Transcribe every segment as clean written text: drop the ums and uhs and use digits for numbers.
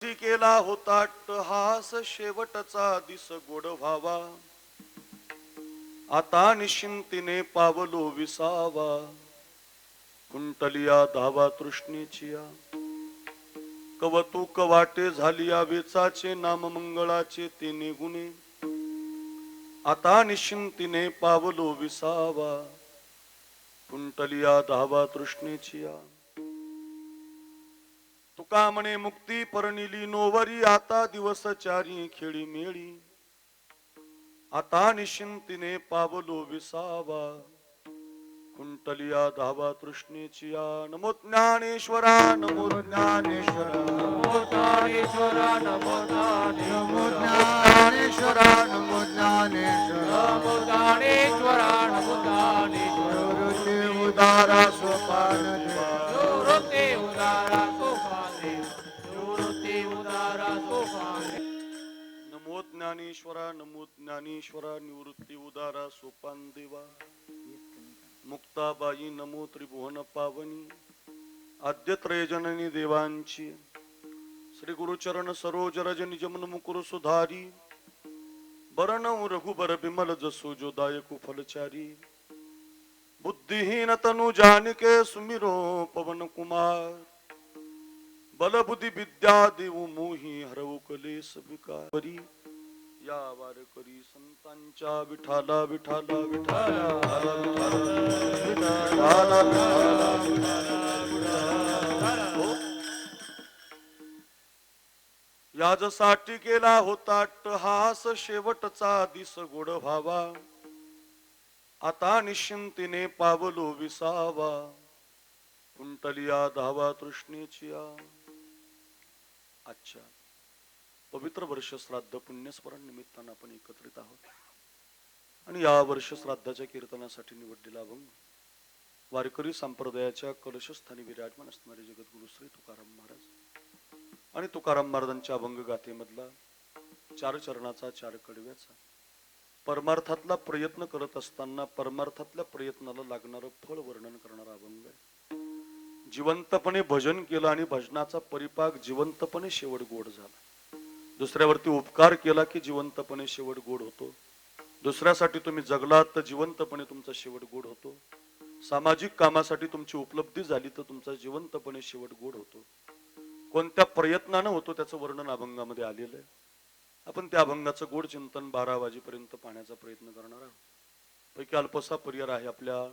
केला होता हास शेवटचा दिस गोड व्हावा, आता निश्चिंतीने पावलो विसावा. कुंटलिया धावा तृष्णेचिया, कवतुक वाटे झालिया वेचाचे नाम मंगळाचे ते निगुणे. आता निश्चिंतीने पावलो विसावा, कुंटलिया धावा तृष्णेचिया. तुका म्हणे मुक्ती परनिली नोवरी, आता दिवस चारी खेळी मेळी. आता निश्चिंतीने पावलो विसावा, कुंटलिया धावा तृष्णेचिया. नमो ज्ञानेश्वरा नमो ज्ञानेश्वरा नमो ज्ञानेश्वरा नमो ज्ञानेश्वरा नमो ज्ञानेश्वरा नमो ज्ञानेश्वरा नमो ज्ञानेश्वरा निवृत्ती उदारा सोपान निवृत्ती उदारा सोपाने निवृत्ती उदारा सोपाने. नमो ज्ञानेश्वरा नमो ज्ञानेश्वरा निवृत्ती उदारा सोपान देवा. मुक्ताबाई नमो त्रिभुवन पावनी, आद्य त्रयजननी देवांची. श्री गुरुचरण सरोज रज निजमन मुकुर सुधारी, बरन रघुबर बिमल जसो जो दायकु फलचारी. बुद्धिहीन तनु जानिके सुमिरो पवन कुमार, बल बुद्धि विद्या देऊ मोही हरवू कलेस विकारी. या वार करी संतांच्या विठाला विठाला विठाला याजसाठी केला होता हास शेवटचा दिस गोड व्हावा, आता निश्चिंतीने पावलो विसावा. कुंटलिया धावा तृष्णेचिया. अच्छा, पवित्र वर्ष श्राद्ध पुण्यस्मरण निमित्तानं आपण एकत्रित आहोत आणि या वर्ष श्राद्धाच्या कीर्तनासाठी निवडलेला अभंग वारकरी संप्रदायाच्या कलशस्थानी विराजमान असणारे जगद्गुरु श्री तुकाराम महाराज आणि तुकाराम महाराजांच्या अभंग गाथेमधला 4 चरणाचा 4 कडव्याचा परमार्थातला प्रयत्न करत असताना परमार्थातल्या प्रयत्नाला लागणारं फळ वर्णन करणारा अभंग आहे. जिवंतपणे भजन केलं आणि भजनाचा परिपाक जिवंतपणे शेवट गोड झाला. दुसऱ्यावरती उपकार केला की जिवंतपणे शेवट गोड होतो. दुसऱ्यासाठी तुम्ही जगलात तर जिवंतपणे तुमचा शेवट गोड होतो. सामाजिक कामासाठी तुमची उपलब्धी झाली तर तुमचा जिवंतपणे शेवट गोड होतो. कोणत्या प्रयत्नानं होतो त्याचं वर्णन अभंगामध्ये आलेलं आहे. आपण त्या अभंगाचं गोड चिंतन 12 वाजेपर्यंत पाहण्याचा प्रयत्न करणार आहोत. पैकी अल्पसा पर्याय आहे आपल्या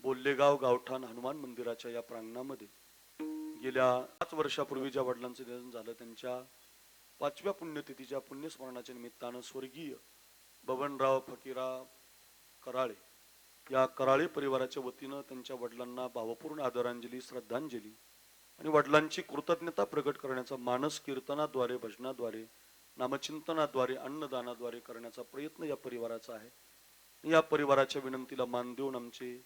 बोल्लेगाव गावठाण हनुमान मंदिराच्या या प्रांगणामध्ये. गेल्या 5 वर्षापूर्वी ज्या वडिलांचं निधन झालं त्यांच्या 5व्या पुण्यतिथीच्या पुण्यस्मरणाच्या निमित्तानं स्वर्गीय बबनराव फकीराव कराळे या कराळे परिवाराच्या वतीनं त्यांच्या वडिलांना भावपूर्ण आदरांजली श्रद्धांजली आणि वडिलांची कृतज्ञता प्रकट करण्याचा मानस कीर्तनाद्वारे भजनाद्वारे नामचिंतनाद्वारे अन्नदानाद्वारे करण्याचा प्रयत्न या परिवाराचा आहे. या परिवाराच्या विनंतीला मान देऊन आमचे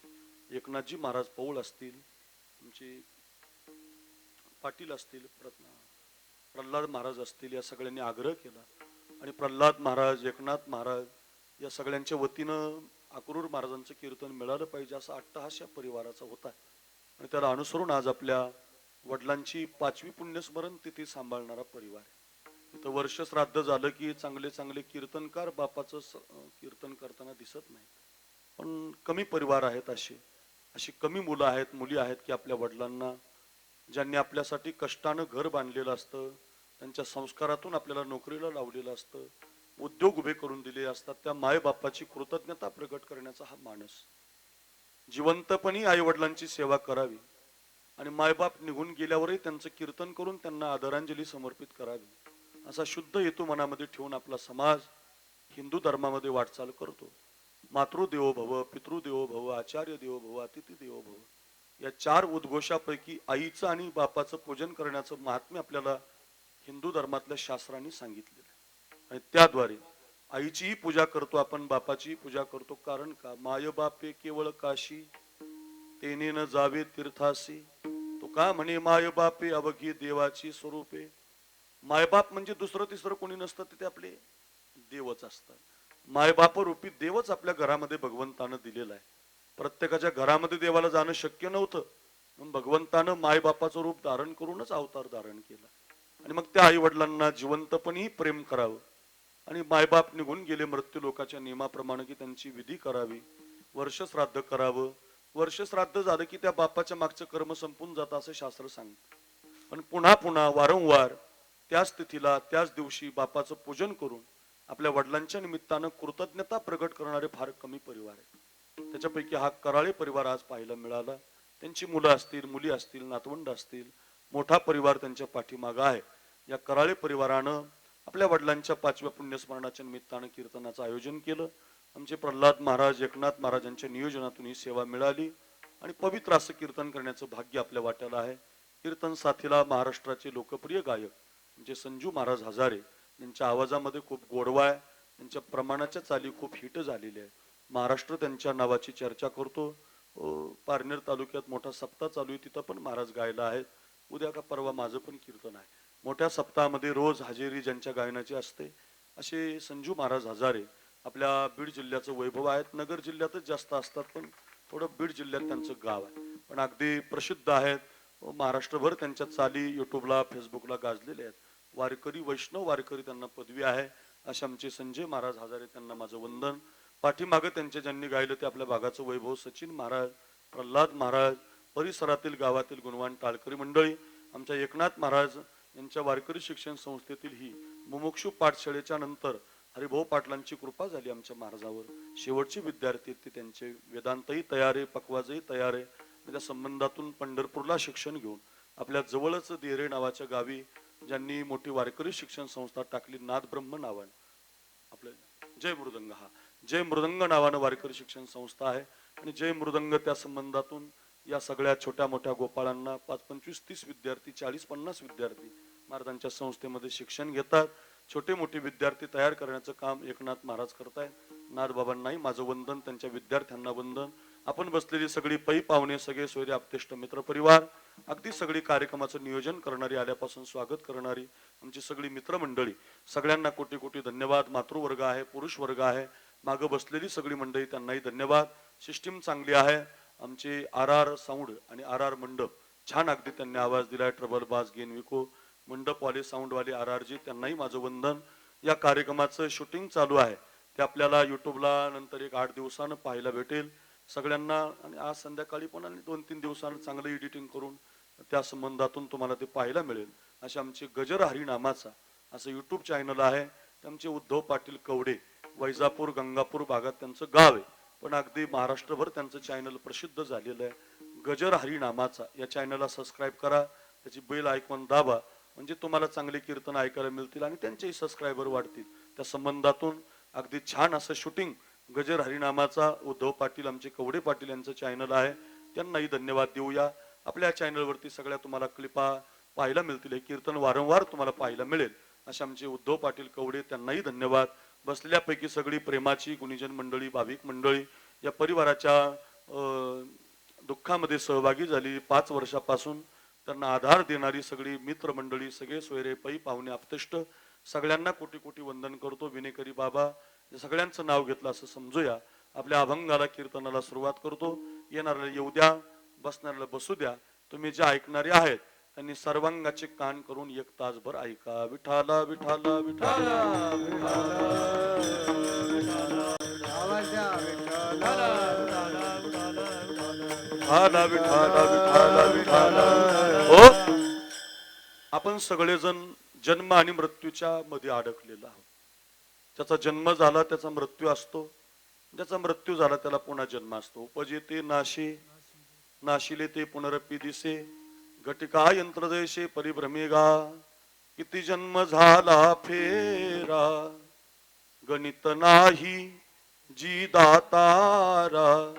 एकनाथजी महाराज पौळ असतील, आमचे पाटील असतील, प्रल्हाद महाराज असतील, या सगळ्यांनी आग्रह केला आणि प्रल्हाद महाराज एकनाथ महाराज या सगळ्यांच्या वतीनं अक्रूर महाराजांचं कीर्तन मिळालं पाहिजे असा अट्टहास या परिवाराचा होता आणि त्याला अनुसरून आज आपल्या वडिलांची 5वी पुण्यस्मरण तिथी सांभाळणारा परिवार आहे. इथं वर्ष श्राद्ध झालं की चांगले चांगले कीर्तनकार बापाचं कीर्तन करताना दिसत नाही. पण कमी परिवार आहेत, अशी कमी मुलं आहेत, मुली आहेत की आपल्या वडिलांना ज्यांनी आपल्यासाठी कष्टानं घर बांधलेलं असतं, त्यांच्या संस्कारातून आपल्याला नोकरीला लावलेलं असतं, उद्योग उभे करून दिले असतात, त्या मायबापाची कृतज्ञता प्रकट करण्याचा हा मानस. जिवंतपणी आई वडिलांची सेवा करावी आणि मायबाप निघून गेल्यावरही त्यांचं कीर्तन करून त्यांना आदरांजली समर्पित करावी असा शुद्ध हेतू मनामध्ये ठेवून आपला समाज हिंदू धर्मामध्ये वाटचाल करतो. मातृदेवो भव, पितृदेवो भव, आचार्य देवो भव, अतिथी देवो भव या 4 उद्घोषापैकी आईचं आणि बापाचं पूजन करण्याचं महात्म्य आपल्याला हिंदू धर्मातल्या शास्त्रांनी सांगितलेलं आहे आणि त्याद्वारे आईचीही पूजा करतो आपण, बापाचीही पूजा करतो. कारण का? माय बापे केवळ काशी, तेने न जावे तीर्थासी. तो का म्हणे माय बापे अवघी देवाची स्वरूपे. मायबाप म्हणजे दुसरं तिसरं कोणी नसतं, ते आपले देवच असतात. मायबाप रूपी देवच आपल्या घरामध्ये भगवंतानं दिलेला आहे. प्रत्येकाच्या घरामध्ये देवाला जाणं शक्य नव्हतं, भगवंतानं मायबापाचं रूप धारण करूनच अवतार धारण केला. आणि मग त्या आई वडिलांना जिवंतपणी प्रेम करावं आणि मायबाप निघून गेले मृत्यू लोकाच्या नियमाप्रमाणे की त्यांची विधी करावी, वर्ष श्राद्ध करावं. वर्ष श्राद्ध झालं की त्या बापाच्या मागचं कर्म संपून जातं असं शास्त्र सांगतं. पण पुन्हा पुन्हा वारंवार त्याच तिथीला त्याच दिवशी बापाचं पूजन करून आपल्या वडिलांच्या निमित्तानं कृतज्ञता प्रगट करणारे फार कमी परिवार आहेत. त्याच्यापैकी हा कराळे परिवार आज पाहायला मिळाला. त्यांची मुलं असतील, मुली असतील, नातवंड असतील, मोठा परिवार त्यांच्या पाठीमागं आहे. या कराळे परिवारानं आपल्या वडिलांच्या 5व्या पुण्यस्मरणाच्या निमित्तानं कीर्तनाचं आयोजन केलं. आमचे प्रल्हाद महाराज, एकनाथ महाराजांच्या नियोजनातून ही सेवा मिळाली आणि पवित्र असं कीर्तन करण्याचं भाग्य आपल्या वाट्याला आहे. कीर्तन साथीला महाराष्ट्राचे लोकप्रिय गायक म्हणजे संजू महाराज हजारे, त्यांच्या आवाजामध्ये खूप गोडवा आहे, त्यांच्या प्रमाणाच्या चाली खूप हिट झालेली आहे. महाराष्ट्र त्यांच्या नावाची चर्चा करतो. पारनेर तालुक्यात मोठा सप्ताह चालू आहे, तिथं पण महाराज गायला आहेत. उद्या का परवा माझं पण कीर्तन आहे. मोठ्या सप्ताहामध्ये रोज हजेरी ज्यांच्या गायनाची असते असे संजू महाराज हजारे आपल्या बीड जिल्ह्याचं वैभव आहेत. नगर जिल्ह्यातच जास्त असतात, पण थोडं बीड जिल्ह्यात त्यांचं गाव आहे, पण अगदी प्रसिद्ध आहेत. महाराष्ट्रभर त्यांच्या चाली युट्यूबला, फेसबुकला गाजलेले आहेत. वारकरी, वैष्णव वारकरी त्यांना पदवी आहे. असे आमचे संजय महाराज हजारे, त्यांना माझं वंदन. पाठीमागं त्यांच्या ज्यांनी गायलं ते आपल्या भागाचं वैभव सचिन महाराज, प्रल्हाद महाराज, परिसरातील गावातील गुणवान टाळकरी मंडळी, आमच्या एकनाथ महाराज यांच्या वारकरी शिक्षण संस्थेतील ही मुमुक्षू पाठशाळेच्या नंतर हरिभाऊ पाटलांची कृपा झाली आमच्या महाराजावर. शेवटचे विद्यार्थी ते त्यांचे वेदांतही तयार आहे, पकवाजही तयार आहे. त्या संबंधातून पंढरपूरला शिक्षण घेऊन आपल्या जवळच देरे नावाच्या गावी ज्यांनी मोठी वारकरी शिक्षण संस्था टाकली, नाद ब्रह्म नावानं, आपलं जय मृदंग, हा जय मृदंग नावानं वारकरी शिक्षण संस्था आहे. आणि जय मृदंग त्या संबंधातून या सगळ्या छोट्या मोठ्या गोपाळांना 5, 25, 30 विद्यार्थी, 40, 50 विद्यार्थी महाराजांच्या संस्थेमध्ये शिक्षण घेतात. छोटे मोठे विद्यार्थी तयार करण्याचं काम एकनाथ महाराज करतायत. नाथबाबांनाही माझं वंदन, त्यांच्या विद्यार्थ्यांना वंदन. आपण बसलेली सगळी पै पाहुणे, सगळे सोयरे, आपतेष्ट मित्र परिवार, अगदी सगळी कार्यक्रमाचं नियोजन करणारी, आल्यापासून स्वागत करणारी आमची सगळी मित्रमंडळी, सगळ्यांना कोटी कोटी धन्यवाद. मातृवर्ग आहे, पुरुष वर्ग आहे, मागं बसलेली सगळी मंडळी, त्यांनाही धन्यवाद. सिस्टीम चांगली आहे. आमचे RR साऊंड आणि RR मंडप छान अगदी त्यांनी आवाज दिलाय. ट्रबल बास गेन विको मंडपवाले, साऊंडवाले RRजी, त्यांनाही माझं वंदन. या कार्यक्रमाचं शूटिंग चालू आहे, ते आपल्याला युट्यूबला नंतर एक 8 दिवसानं पाहायला भेटेल सगळ्यांना. आणि आज संध्याकाळी पण आणि 2-3 दिवसानं चांगलं एडिटिंग करून त्या संबंधातून तुम्हाला ते पाहायला मिळेल. असे आमचे गजर हरिनामाचा असं युट्यूब चॅनल आहे. त्यांचे उद्धव पाटील कवडे, वैजापूर गंगापूर भागात त्यांचं गाव आहे, पण अगदी महाराष्ट्रभर त्यांचं चॅनल प्रसिद्ध झालेलं आहे. गजर हरिनामाचा या चॅनलला सबस्क्राईब करा, त्याची बेल आयकॉन दाबा, म्हणजे तुम्हाला चांगले कीर्तन ऐकायला मिळतील आणि त्यांचेही सबस्क्रायबर वाढतील. त्या संबंधातून अगदी छान असं शूटिंग गजर हरिनामाचा उद्धव पाटील, आमचे कवडे पाटील यांचं चॅनल आहे, त्यांनाही धन्यवाद देऊया. आपल्या चॅनलवरती सगळ्या तुम्हाला क्लिपा पाहायला मिळतील, हे कीर्तन वारंवार तुम्हाला पाहायला मिळेल. असे आमचे उद्धव पाटील कवडे, त्यांनाही धन्यवाद. बसलेल्यापैकी सगळी प्रेमाची गुणीजन मंडळी, भाविक मंडळी, या परिवाराच्या दुःखामध्ये सहभागी झाली. 5 वर्षापासून त्यांना आधार देणारी सगळी मित्र मंडळी, सगळे सोयरे, पै पाहुणे, आपतेष्ट, सगळ्यांना कोटी कोटी वंदन करतो. विनेकरी बाबा सगळ्यांचं नाव घेतलं असं समजूया. आपल्या अभंगाला, कीर्तनाला सुरुवात करतो. येणाऱ्याला येऊ द्या, बसणाऱ्याला बसू द्या. तुम्ही जे ऐकणारे आहेत त्यांनी सर्वांगाचे कान करून 1 तासभर ऐका. विठाला विठाला विठाला विठाला विठाला विठाला विठाला. हो, आपण सगळेजण जन्म आणि मृत्यूच्या मध्ये अडकलेला आहोत. त्याचा जन्म झाला त्याचा मृत्यू असतो, ज्याचा मृत्यू झाला त्याला पुन्हा जन्म असतो. उपजेते नाशे, नाशिले ते पुनरपी दिसे, घटिका यंत्र जैसे परिभ्रमेगा. किती जन्म झाला फेरा, गणित नाही जी दातारा.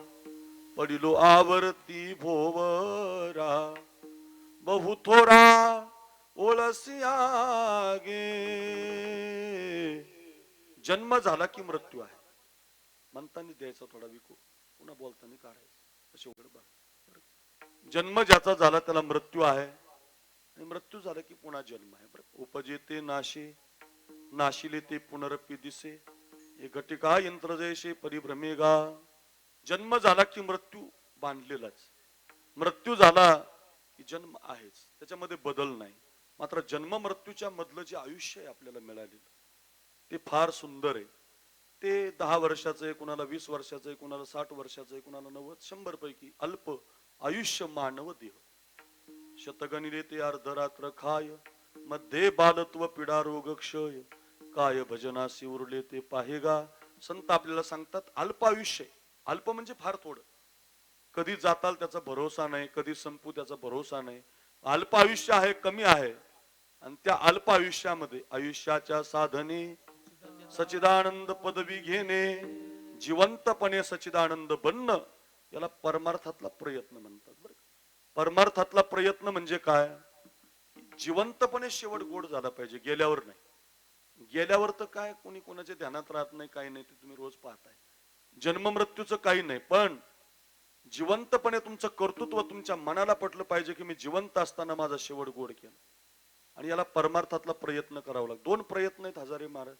पडिलो आवर्ती भोवरा, बहु थोडा ओळसिया गे. जन्म झाला की मृत्यू आहे म्हणताना द्यायचा थोडा विको, पुन्हा बोलताना काढायचं. असे उघड बघ, जन्म ज्याचा झाला त्याला मृत्यू आहे, आणि मृत्यू झाला की पुन्हा जन्म आहे. उपजेते नाशे, नाशिले ते पुनरपी दिसे, हे घटिका यंत्र जैसे परिभ्रमेगा. जन्म झाला की मृत्यू बांधलेलाच, मृत्यू झाला की जन्म आहेच, त्याच्यामध्ये बदल नाही. मात्र जन्म मृत्यूच्या मधलं जे आयुष्य आहे आपल्याला मिळालेलं ते फार सुंदर आहे. ते 10 वर्षाचं आहे, कुणाला 20 वर्षाचं आहे, कुणाला 60 वर्षाचं आहे, कुणाला 90, 100 पैकी अल्प आयुष्य मानव देह. शतगणिले ते अर्धरात्र खाय, मध्ये बालत्व पिडा रोग क्षय, काय भजनासी उरले ते पाहेगा. संत आपल्याला सांगतात अल्प आयुष्य आहे. अल्प म्हणजे फार थोडं, कधी जाताल त्याचा भरोसा नाही, कधी संपू त्याचा भरोसा नाही. अल्प आयुष्य आहे, कमी आहे. आणि त्या अल्प आयुष्यामध्ये आयुष्याच्या साधने सचिदानंद पदवी घेणे, जिवंतपणे सचिदानंद बनणं, याला परमार्थातला प्रयत्न म्हणतात. बरं, परमार्थातला प्रयत्न म्हणजे काय? जिवंतपणे शेवट गोड झाला पाहिजे, गेल्यावर नाही. गेल्यावर तर काय कोणी कोणाच्या ध्यानात राहत नाही, काही नाही, ते तुम्ही रोज पाहताय. जन्म मृत्यूचं काही नाही, पण जिवंतपणे तुमचं कर्तृत्व तुमच्या मनाला पटलं पाहिजे की मी जिवंत असताना माझा शेवट गोड केला. आणि याला परमार्थातला प्रयत्न करावा लागतो. 2 प्रयत्न आहेत हजारे महाराज.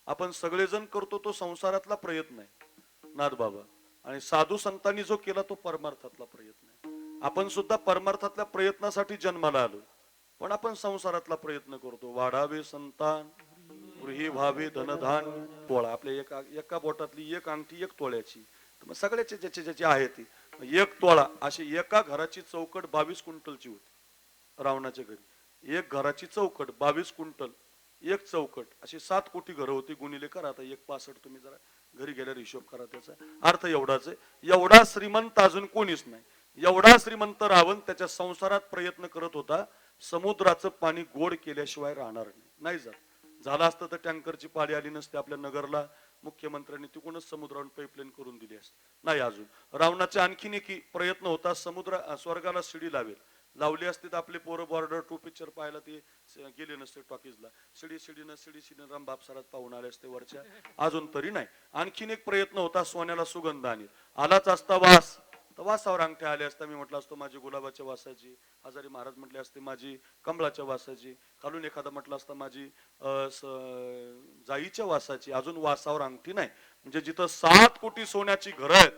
आपण सगळेजण करतो तो संसारातला प्रयत्न आहे नाथ बाबा, आणि साधू संतांनी जो केला तो परमार्थातला प्रयत्न आहे. आपण सुद्धा परमार्थातल्या प्रयत्नासाठी जन्माला आलो, पण आपण संसारातला प्रयत्न करतो. वाढावे संतान, गृही व्हावे धनधान्य. तोळा आपल्या एका बोटातली एक अंगठी 1 तोळ्याची, तर मग सगळ्याचे ज्याचे ज्याचे आहे ती 1 तोळा. अशी एका घराची चौकट 22 क्विंटलची होती रावणाच्या घरी. एक घराची चौकट 22 क्विंटल, 1 चौकट, अशी 7 कोटी घरं होती. गुणिले करा आता 1.65, तुम्ही जरा घरी गेल्यावर हिशोब करा. त्याचा अर्थ एवढाच आहे. एवढा श्रीमंत अजून कोणीच नाही. एवढा श्रीमंत रावण त्याच्या संसारात प्रयत्न करत होता, समुद्राचं पाणी गोड केल्याशिवाय राहणार नाही जात. झालं असतं तर टँकरची पाळी आली नसते आपल्या नगरला, मुख्यमंत्र्यांनी तिकडूनच समुद्रावरून पाईपलाईन करून दिली असते. नाही, अजून रावणाचे आणखीन एक प्रयत्न होता, स्वर्गाला शिडी लावली असते तर आपले पोरं बॉर्डर 2 पिक्चर पाहायला ते गेले नसते टॉकीजला. शिडी रामबाप सरात पाहून आले असते वरच्या. अजून तरी नाही. आणखीन एक प्रयत्न होता, सोन्याला सुगंध आणि आलाच असता वास, तर वासावर अंगठ्या आले असता. मी म्हटलं असतो माझी गुलाबाच्या वासाची, हजारी महाराज म्हटले असते माझी कमळाच्या वासाची, खालून एखादा म्हटलं असता माझी जाईच्या वासाची. अजून वासावर अंगठी नाही. म्हणजे जिथं 7 कोटी सोन्याची घरं आहेत,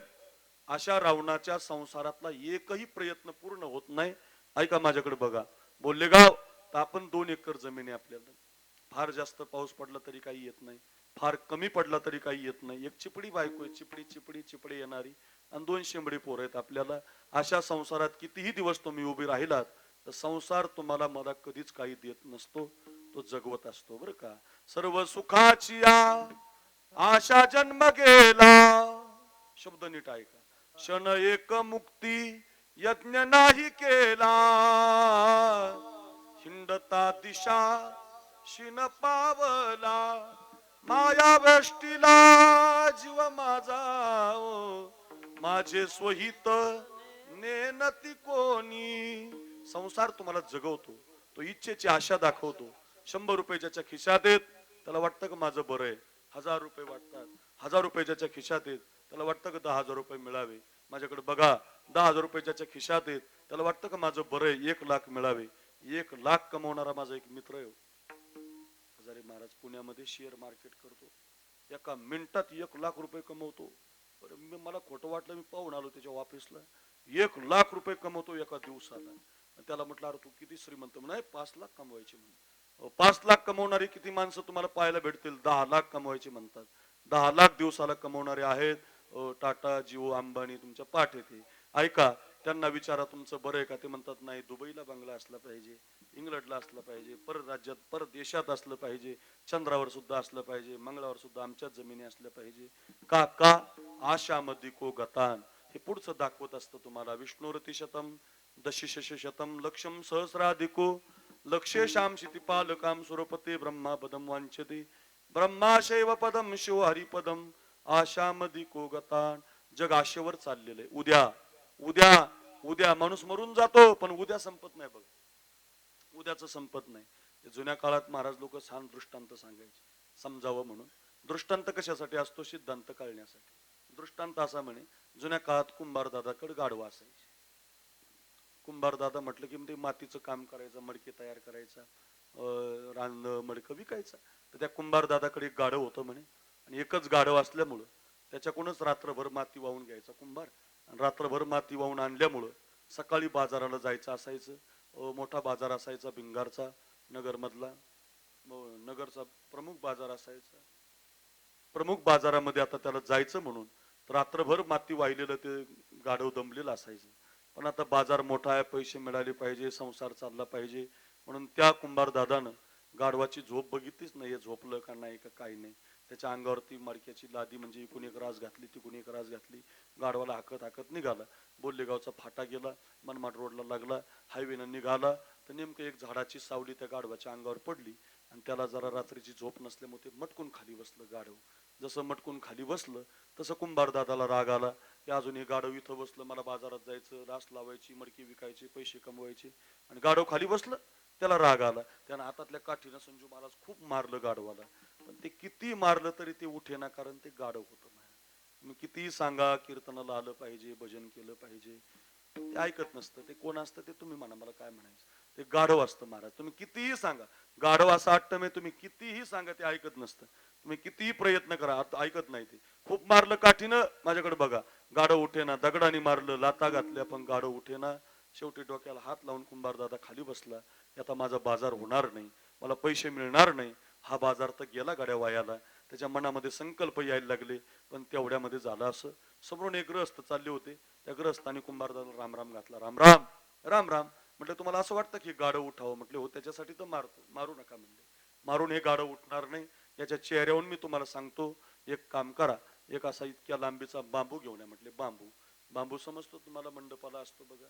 अशा रावणाच्या संसारातला एकही प्रयत्न पूर्ण होत नाही. ऐका माझ्याकडे बघा, बोल्लेगाव तर आपण 2 एकर जमीन आहे आपल्याला. फार जास्त पाऊस पडला तरी काही येत नाही, फार कमी पडला तरी काही येत नाही. एक चिपडी बायको आहे, चिपडी येणारी, आणि 2 शेंबडी पोरं आहेत आपल्याला. अशा संसारात कितीही दिवस तुम्ही उभे राहिलात तर संसार तुम्हाला मला कधीच काही देत नसतो, तो जगवत असतो. बरं का, सर्व सुखाची आशा जन्म गेला. शब्द नीट ऐका. क्षण एक मुक्ती यज्ञ नाही केला, हिंडता दिशा शिन पावला, माया वेष्टीला जीव माझा, माझे स्वहित नेनती कोणी. संसार तुम्हाला जगवतो, तो इच्छेची आशा दाखवतो. 100 रुपये ज्याच्या खिशात येत त्याला वाटतं का माझं बरं आहे. 1000 रुपये वाटतात, 1000 रुपये ज्याच्या खिशात येत त्याला वाटतं का 10,000 रुपये मिळावे. माझ्याकडे बघा, 10,000 रुपये ज्याच्या खिशात येत त्याला वाटतं का माझं बरं आहे, 1 लाख मिळावे. 1 लाख कमवणारा माझा एक मित्र आहे हजारे महाराज, पुण्यामध्ये शेअर मार्केट करतो. एका मिनिटात 1 लाख रुपये कमवतो. मला खोटं वाटलं, मी पाहून आलो त्याच्या ऑफिसला. 1 लाख रुपये कमवतो एका दिवसाला. त्याला म्हटलं अरे तू किती श्रीमंत? म्हणे 5 लाख कमवायचे म्हणे. 5 लाख कमवणारी किती माणसं तुम्हाला पाहायला भेटतील? 10 लाख कमवायचे म्हणतात. 10 लाख दिवसाला कमवणारे आहेत टाटा, जिओ, अंबानी तुमच्या पाठ येते. ऐका, त्यांना विचारा तुमचं बरं आहे का? ते म्हणतात नाही, दुबईला बंगला असला पाहिजे, इंग्लंडला असलं पाहिजे, परराज्यात परदेशात असलं पाहिजे, चंद्रावर सुद्धा असलं पाहिजे, मंगळावर सुद्धा आमच्याच जमिनी असल्या पाहिजे. का आशामध्ये को गतान. हे पुढचं दाखवत असतं तुम्हाला. विष्णुरती शतम दशिश शतम लक्षम सहस्राधिको लक्षेशाम क्षितिपालकाम सुरपते ब्रह्मा पदम वांछते ब्रह्मा शैव पदम शिव हरिपदम आशामध्ये को गतान. जग आशेवर चाललेलं आहे. उद्या उद्या उद्या माणूस मरून जातो, पण उद्या संपत नाही. बघ, उद्याचं संपत नाही. जुन्या काळात महाराज लोक छान दृष्टांत सांगायचे समजावं म्हणून. दृष्टांत कशासाठी असतो? सिद्धांत कळण्यासाठी. दृष्टांत असा म्हणे, जुन्या काळात कुंभार दादाकडे गाढवा असायचे. कुंभार दादा म्हटलं की ते मातीचं काम करायचं, मडके तयार करायचा, रान मडकं विकायचा. तर त्या कुंभार दादाकडे एक गाढव होतं म्हणे, आणि एकच गाढव असल्यामुळं त्याच्याकडूनच रात्रभर माती वाहून घ्यायचा कुंभार. आणि रात्रभर माती वाहून आणल्यामुळं सकाळी बाजाराला जायचं असायचं. मोठा बाजार असायचा भिंगारचा. नगर मधला नगरचा प्रमुख बाजार असायचा. प्रमुख बाजारामध्ये आता त्याला जायचं म्हणून रात्रभर माती वाहिलेलं ते गाढव दमलेलं असायचं. पण आता बाजार मोठा आहे, पैसे मिळाले पाहिजे, संसार चालला पाहिजे म्हणून त्या कुंभार दादानं गाढवाची झोप बघितलीच नाही, हे झोपलं का नाही का काही नाही. त्याच्या अंगावरती मडक्याची लादी म्हणजे इकून एक रास घातली तिकून एक रास घातली. गाढवाला हाकत हाकत निघाला. बोल्लेगावचा फाटा गेला, मनमाड रोडला लागला, हायवेनं निघाला तर नेमकं एक झाडाची सावली त्या गाढवाच्या अंगावर पडली आणि त्याला जरा रात्रीची झोप नसल्यामुळे ते मटकून खाली बसलं गाढव. जसं मटकून खाली बसलं तसं कुंभार दादाला राग आला की अजून हे गाढव इथं बसलं, मला बाजारात जायचं, रास लावायची, मडकी विकायची, पैसे कमवायचे आणि गाढव खाली बसलं. त्याला राग आला. त्यानं हातातल्या काठीनं संजू महाराज खूप मारलं गाढवाला. पण ते किती मारलं तरी ते उठेना, कारण ते गाढव होतं. तुम्ही कितीही सांगा कीर्तनाला आलं पाहिजे, भजन केलं पाहिजे, ते ऐकत नसतं. ते कोण असतं ते तुम्ही म्हणा, मला काय म्हणायचं. ते गाढव असतं महाराज. तुम्ही कितीही सांगा, गाढव असं वाटतं मी, तुम्ही कितीही सांगा ते ऐकत नसतं. तुम्ही कितीही प्रयत्न करा ऐकत नाही. ते खूप मारलं काठीनं, माझ्याकडे बघा, गाढव उठेना. दगडाने मारलं, लाता घातल्या, पण गाढव उठेना. शेवटी डोक्याला हात लावून कुंभार दादा खाली बसला. आता माझा बाजार होणार नाही, मला पैसे मिळणार नाही, हा बाजार तर गेला गाड्या वायाला. त्याच्या मनामध्ये संकल्प यायला लागले. पण तेवढ्यामध्ये झालं असं, समोरून एक ग्रहस्थ चालले होते. त्या ग्रहस्थाने कुंभारदादा राम राम घातला. राम राम राम राम. म्हटलं तुम्हाला असं वाटतं की गाढव उठावं? म्हटले हो, त्याच्यासाठी तर मारतो. मारू नका म्हणले. मारून हे गाढव उठणार नाही. याच्या चेहऱ्यावरून मी तुम्हाला सांगतो, एक काम करा, एक असा इतक्या लांबीचा बांबू घेऊन या. म्हटले बांबू? बांबू समजतो तुम्हाला, मंडपाला असतो बघा.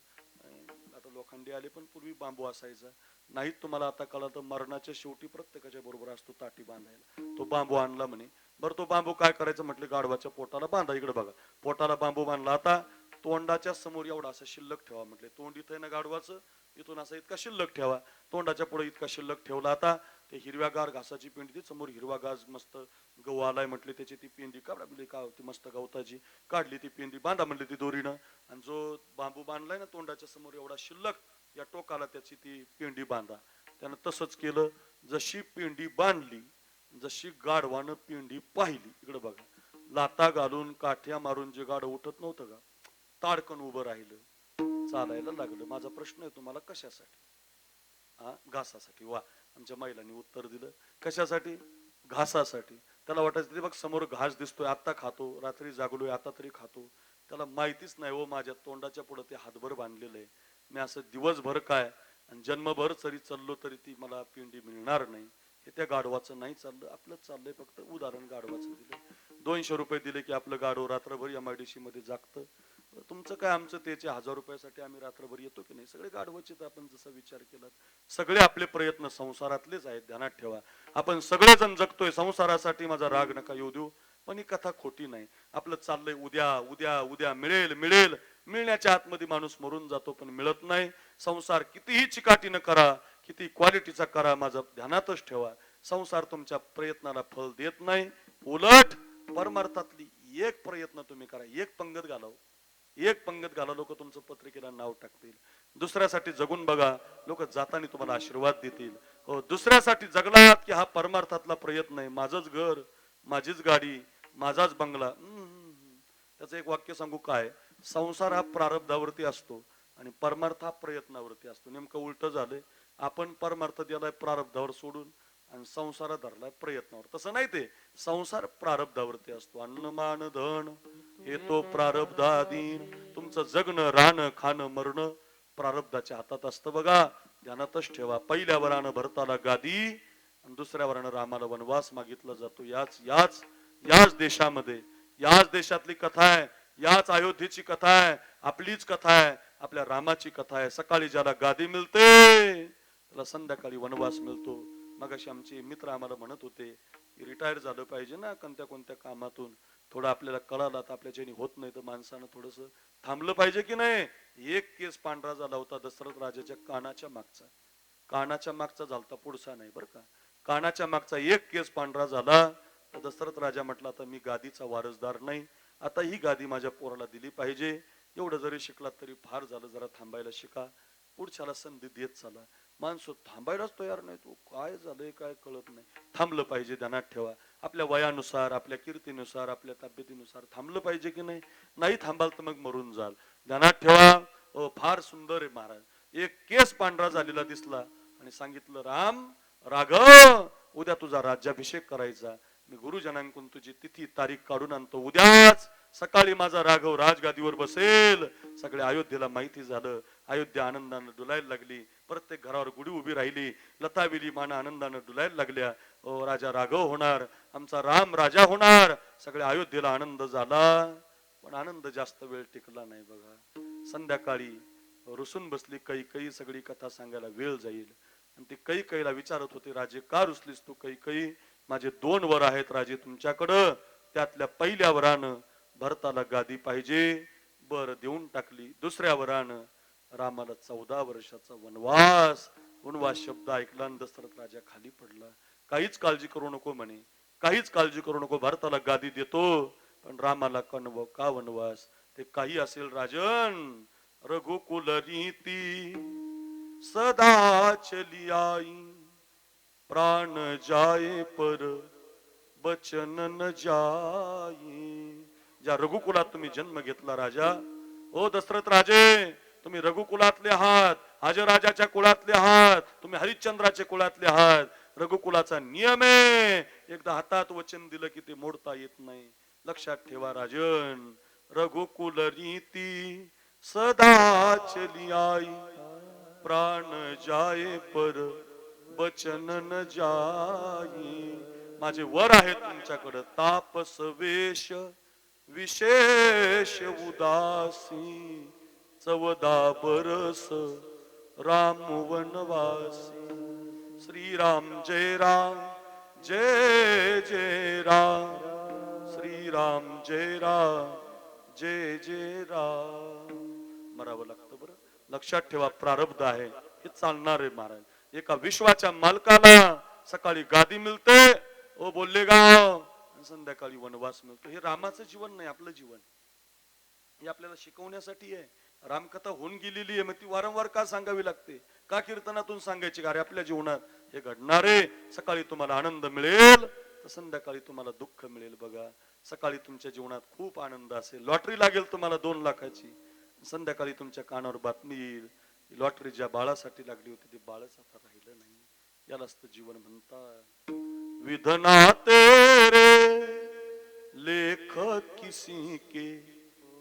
आता लोखंडी आले पण पूर्वी बांबू असायचा. नाहीत तुम्हाला आता कळलं तर मरणाच्या शेवटी प्रत्येकाच्या बरोबर असतो ताटी बांधायला. तो बांबू आणला म्हणे. बरं तो बांबू काय करायचं म्हटले, गाढवाच्या पोटाला बांधा. इकडे बघा, पोटाला बांबू बांधला. आता तोंडाच्या समोर एवढा असं शिल्लक ठेवा. म्हटले तोंड इथं ना गाढवाचं, इथून असं इतका शिल्लक ठेवा. तोंडाच्या पुढे इतका शिल्लक ठेवला. आता ते हिरव्यागार घासाची पेंडी, समोर हिरवा घास मस्त गहू आलाय म्हटले, त्याची ती पेंडी काढा. का होती मस्त गवताची, काढली ती पेंडी, बांधा म्हणले ती दोरीनं. आणि जो बांबू बांधलाय ना तोंडाच्या समोर एवढा शिल्लक, या टोकाला त्याची ती पेंडी बांधा. त्यानं तसंच केलं. जशी पेंडी बांधली, जशी गाढवानं पेंडी पाहिली, इकडे बघा, लाता घालून काठ्या मारून जे गाढव उठत नव्हतं का, ताडकन उभं राहिलं, चालायला लागलं. माझा प्रश्न आहे तुम्हाला, कशासाठी? घासासाठी. वा, आमच्या महिलांनी उत्तर दिलं. कशासाठी? घासासाठी. त्याला वाटायचं ते बघ समोर घास दिसतोय, आता खातो, रात्री जागलोय आता तरी खातो. त्याला माहितीच नाही हो, माझ्या तोंडाच्या पुढे ते हातभर बांधलेलं आहे. मी असं दिवसभर काय आणि जन्मभर जरी चाललो तरी ती मला पिंडी मिळणार नाही. हे त्या गाढवाचं नाही चाललं, आपलं चाललंय. फक्त उदाहरण गाढवाचं दिलं. 200 रुपये दिले की आपलं गाढव रात्रभर MIDC मध्ये जागतं. तुमचं काय आमचं त्याचे 1000 रुपयासाठी आम्ही रात्रभर येतो की नाही? सगळे गाढवाचे. आपण जसा विचार केला, सगळे आपले प्रयत्न संसारातलेच आहेत. ध्यानात ठेवा, आपण सगळेजण जगतोय संसारासाठी. माझा राग नका येऊ देऊ, पण ही कथा खोटी नाही. आपलं चाललंय उद्या उद्या उद्या, मिळेल मिळेल. मिळण्याच्या आतमध्ये माणूस मरून जातो, पण मिळत नाही. संसार कितीही चिकाटीनं करा, किती क्वालिटीचा करा, माझं ध्यानातच ठेवा, संसार तुमच्या प्रयत्नाला फल देत नाही. उलट परमार्थातली एक प्रयत्न तुम्ही करा, एक पंगत घालाव, एक पंगत घाला, लोक तुमचं पत्रिकेला नाव टाकतील. दुसऱ्यासाठी जगून बघा, लोक जाताना तुम्हाला आशीर्वाद देतील. हो, दुसऱ्यासाठी जगलात की हा परमार्थातला प्रयत्न आहे. माझंच घर, माझीच गाडी, माझाच बंगला. त्याचं एक वाक्य सांगू काय? संसार हा प्रारब्धावरती असतो आणि परमार्थ हा प्रयत्नावरती असतो. नेमकं उलट झालंय. आपण परमार्थ दिलाय प्रारब्धावर सोडून आणि संसार धरलाय प्रयत्नावर. तसं नाही, ते संसार प्रारब्धावरती असतो. अन्नमान धन हे तो प्रारब्धाधीन. तुमचं जगणं, राहणं, खाणं, मरणं प्रारब्धाच्या हातात असतं बघा. ध्यानातच ठेवा. पहिल्या वरानं भरताला गादी आणि दुसऱ्या वरानं रामाला वनवास मागितला जातो. याच याच याच देशामध्ये, याच देशातली कथा आहे, याच अयोध्येची कथा आहे, आपलीच कथा आहे, आपल्या रामाची कथा आहे. सकाळी ज्याला गादी मिळते त्याला संध्याकाळी वनवास मिळतो. मगाशी आमचे मित्र आम्हाला म्हणत होते, रिटायर झालं पाहिजे ना कोणत्या कोणत्या कामातून. थोडं आपल्याला कळालं तर आपल्याच्याने होत नाही, तर माणसानं थोडस थांबलं पाहिजे की नाही. एक केस पांढरा झाला होता दशरथ राजाच्या कानाच्या मागचा. कानाच्या मागचा झालता, पुढचा नाही बरं का. कानाच्या मागचा एक केस पांढरा झाला तर दशरथ राजा म्हटला, आता मी गादीचा वारसदार नाही, आता ही गादी माझ्या पोराला दिली पाहिजे. एवढं जरी शिकलात तरी फार झालं, जरा थांबायला शिका, पुढच्याला संधी देत चला. माणसं थांबायलाच तयार नाही. तो काय झालंय काय कळत नाही. थांबलं पाहिजे. ध्यानात ठेवा, आपल्या वयानुसार, आपल्या कीर्तीनुसार, आपल्या तब्येतीनुसार थांबलं पाहिजे की नाही. नाही थांबाल तर मग मरून जाल. ध्यानात ठेवा. फार सुंदर आहे महाराज. एक केस पांढरा झालेला दिसला आणि सांगितलं, राम राघव उद्या तुझा राज्याभिषेक करायचा. मी गुरुजनांकडून तुझी तिथी तारीख काढून आणतो. उद्याच सकाळी माझा राघव राजगादीवर बसेल. सगळे अयोध्येला माहिती झालं. अयोध्या आनंदानं डुलायला लागली. प्रत्येक घरावर गुढी उभी राहिली. लताविली माना आनंदानं डुलायला लागल्या. ओ राजा राघव होणार, आमचा राम राजा होणार. सगळ्या अयोध्येला आनंद झाला. पण आनंद जास्त वेळ टिकला नाही बघा. संध्याकाळी रुसून बसली कैकेयी. सगळी कथा सांगायला वेळ जाईल. आणि ती कैकेयीला विचारत होती, राजे का रुसलीस तू कैकेयी? माझे 2 वर आहेत राजे तुमच्याकडं. त्यातल्या पहिल्या वरानं भरताला गादी पाहिजे. बर देऊन टाकली. दुसऱ्या वरानं रामाला 14 वर्षाचा वनवास. वनवास शब्द ऐकला आणि दशरथ राजा खाली पडला. काहीच काळजी करू नको म्हणे, काहीच काळजी करू नको, भरताला गादी देतो. पण रामाला का वनवास? ते काही असेल राजन, रघुकुल रीती सदा चली आई. प्राण जाए पर बचन न जाए. ज्या रघुकुलात तुम्ही जन्म घेतला राजा, ओ दशरथ राजे, तुम्ही रघुकुलातले आहात, अजराजाच्या कुळातले आहात, तुम्ही हरिश्चंद्राचे कुळातले आहात. रघुकुलाचा नियम आहे, एकदा हातात वचन दिलं की ते मोडता येत नाही. लक्षात ठेवा राजन, रघुकुल रीती सदा चली आई. प्राण जाए पर बचन न जाई. माझे वर आहे तुमच्याकडे तापस वेश विशेष उदासी. 14 बरस राम वनवासी. श्रीराम जय राम जय जय राम. श्रीराम जय राम जय जय राम. मरावं लागतं बरं. लक्षात ठेवा, प्रारब्ध आहे, हे चालणार आहे महाराज. एका विश्वाच्या मालकाला सकाळी गादी मिळते, ओ बोलले गाव, संध्याकाळी वनवास मिळतो. हे रामाचं जीवन नाही, आपलं जीवन. हे आपल्याला शिकवण्यासाठी आहे. रामकथा होऊन गेलेली आहे, मग ती वारंवार का सांगावी लागते? का कीर्तनातून सांगायची? अरे आपल्या जीवनात हे घडणारे. सकाळी तुम्हाला आनंद मिळेल तर संध्याकाळी तुम्हाला दुःख मिळेल. बघा, सकाळी तुमच्या जीवनात खूप आनंद असेल, लॉटरी लागेल तुम्हाला 2 लाखाची. संध्याकाळी तुमच्या कानावर बातमी येईल, लॉटरी ज्या बाळासाठी लागली होती ते बाळच आता राहिलं नाही. यालाच तर जीवन म्हणतात. विधना तेरे लेख किसी के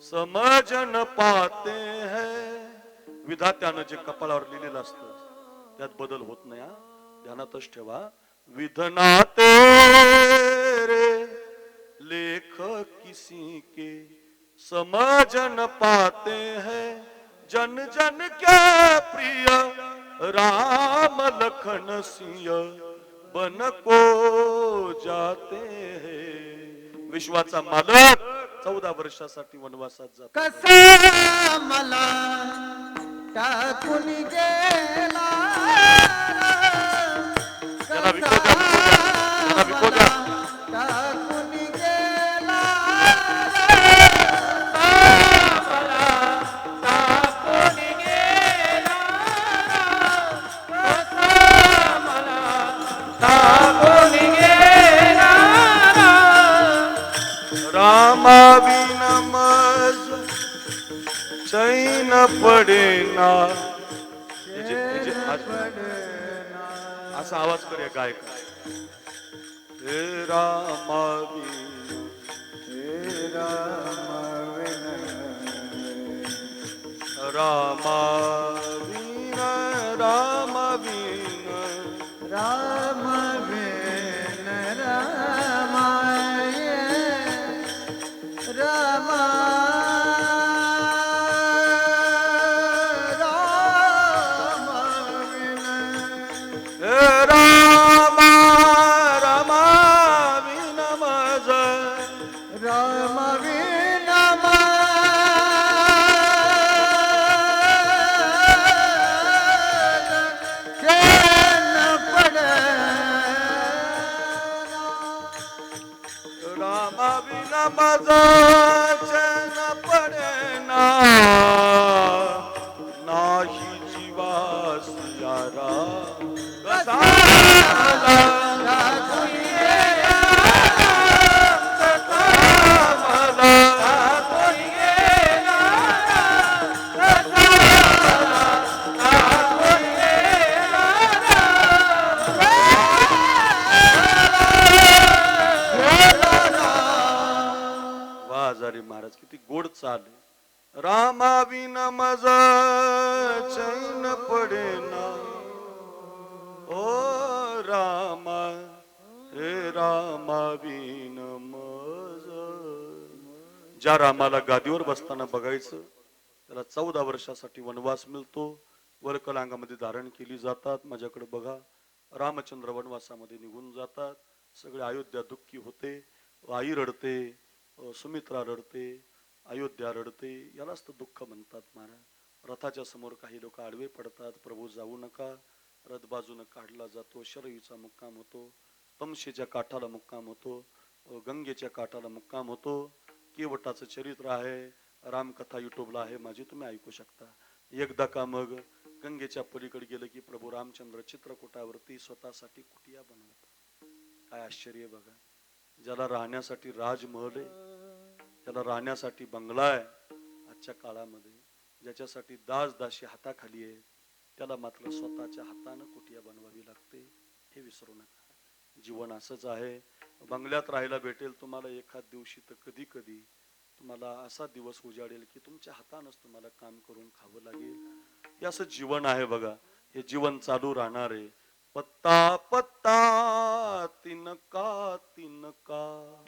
समझ न पाते हैं. विधात्यानं जे कपाळावर लिहिलेलं असतं त्यात बदल होत नाही. ध्यानातच ठेवा. विधना तेरे लेख किसी के समझ न पाते हैं. जन जन के प्रिय राम लखन सिंह बन को जाते हैं. विश्वाचा मालक 14 वर्षासाठी वनवासात जातो. कसा मला टाकून गेला. त्याला विको द्या, त्याला विको द्या. टाकून गेला. रामा बिना मज चैन पडेना. असा आवाज करूया गायक. हे रामा रामा बिन रामा बिन राम बिन रामाय राम राम बिन रामा रामा बिन मज राम बिन माझा चैन पडेना. नाही जीवास यारा कसा महाराज, किती गोड चाल आहे. रामा विन मज चैन पडेना, ओ रामा, हे रामा विन मज. ज्या रामाला गादीवर बसताना बघायचं त्याला 14 वर्षासाठी वनवास मिळतो, वरकलांगामध्ये धारण केली जातात. माझ्याकडे बघा, रामचंद्र वनवासामध्ये निघून जातात. सगळे अयोध्या दुःखी होते, आई रडते, सुमित्रा रडते, अयोध्या रडते. यालाच तर दुःख म्हणतात महाराज. रथाच्या समोर काही लोक आडवे पडतात, प्रभू जाऊ नका. रथ बाजूनं काढला जातो, शरयूचा मुक्काम होतो, तमशेच्या काठाला मुक्काम होतो, गंगेच्या काठाला मुक्काम होतो. केवटाचं चरित्र आहे, रामकथा युट्यूबला आहे माझी, तुम्ही ऐकू शकता. एकदा का मग गंगेच्या पलीकडे गेलं की प्रभू रामचंद्र चित्रकूटावरती स्वतःसाठी कुटिया बनवतात. काय आश्चर्य बघा. ज्याला राहण्यासाठी राजमहल आहे, ज्याला राहण्यासाठी बंगला आहे आजच्या काळामध्ये, ज्याच्यासाठी दासी हाताखाली आहे, त्याला मात्र स्वतःच्या हातानं कुटिया बनवावी लागते. हे विसरू नका. जीवन असंच आहे. बंगल्यात राहायला भेटेल तुम्हाला एखाद दिवशी, तर कधी कधी तुम्हाला असा दिवस उजाडेल की तुमच्या हातानंच तुम्हाला काम करून खावं लागेल. हे असं जीवन आहे बघा. हे जीवन चालू राहणार आहे. पत्ता पत्ता तिनका तिनका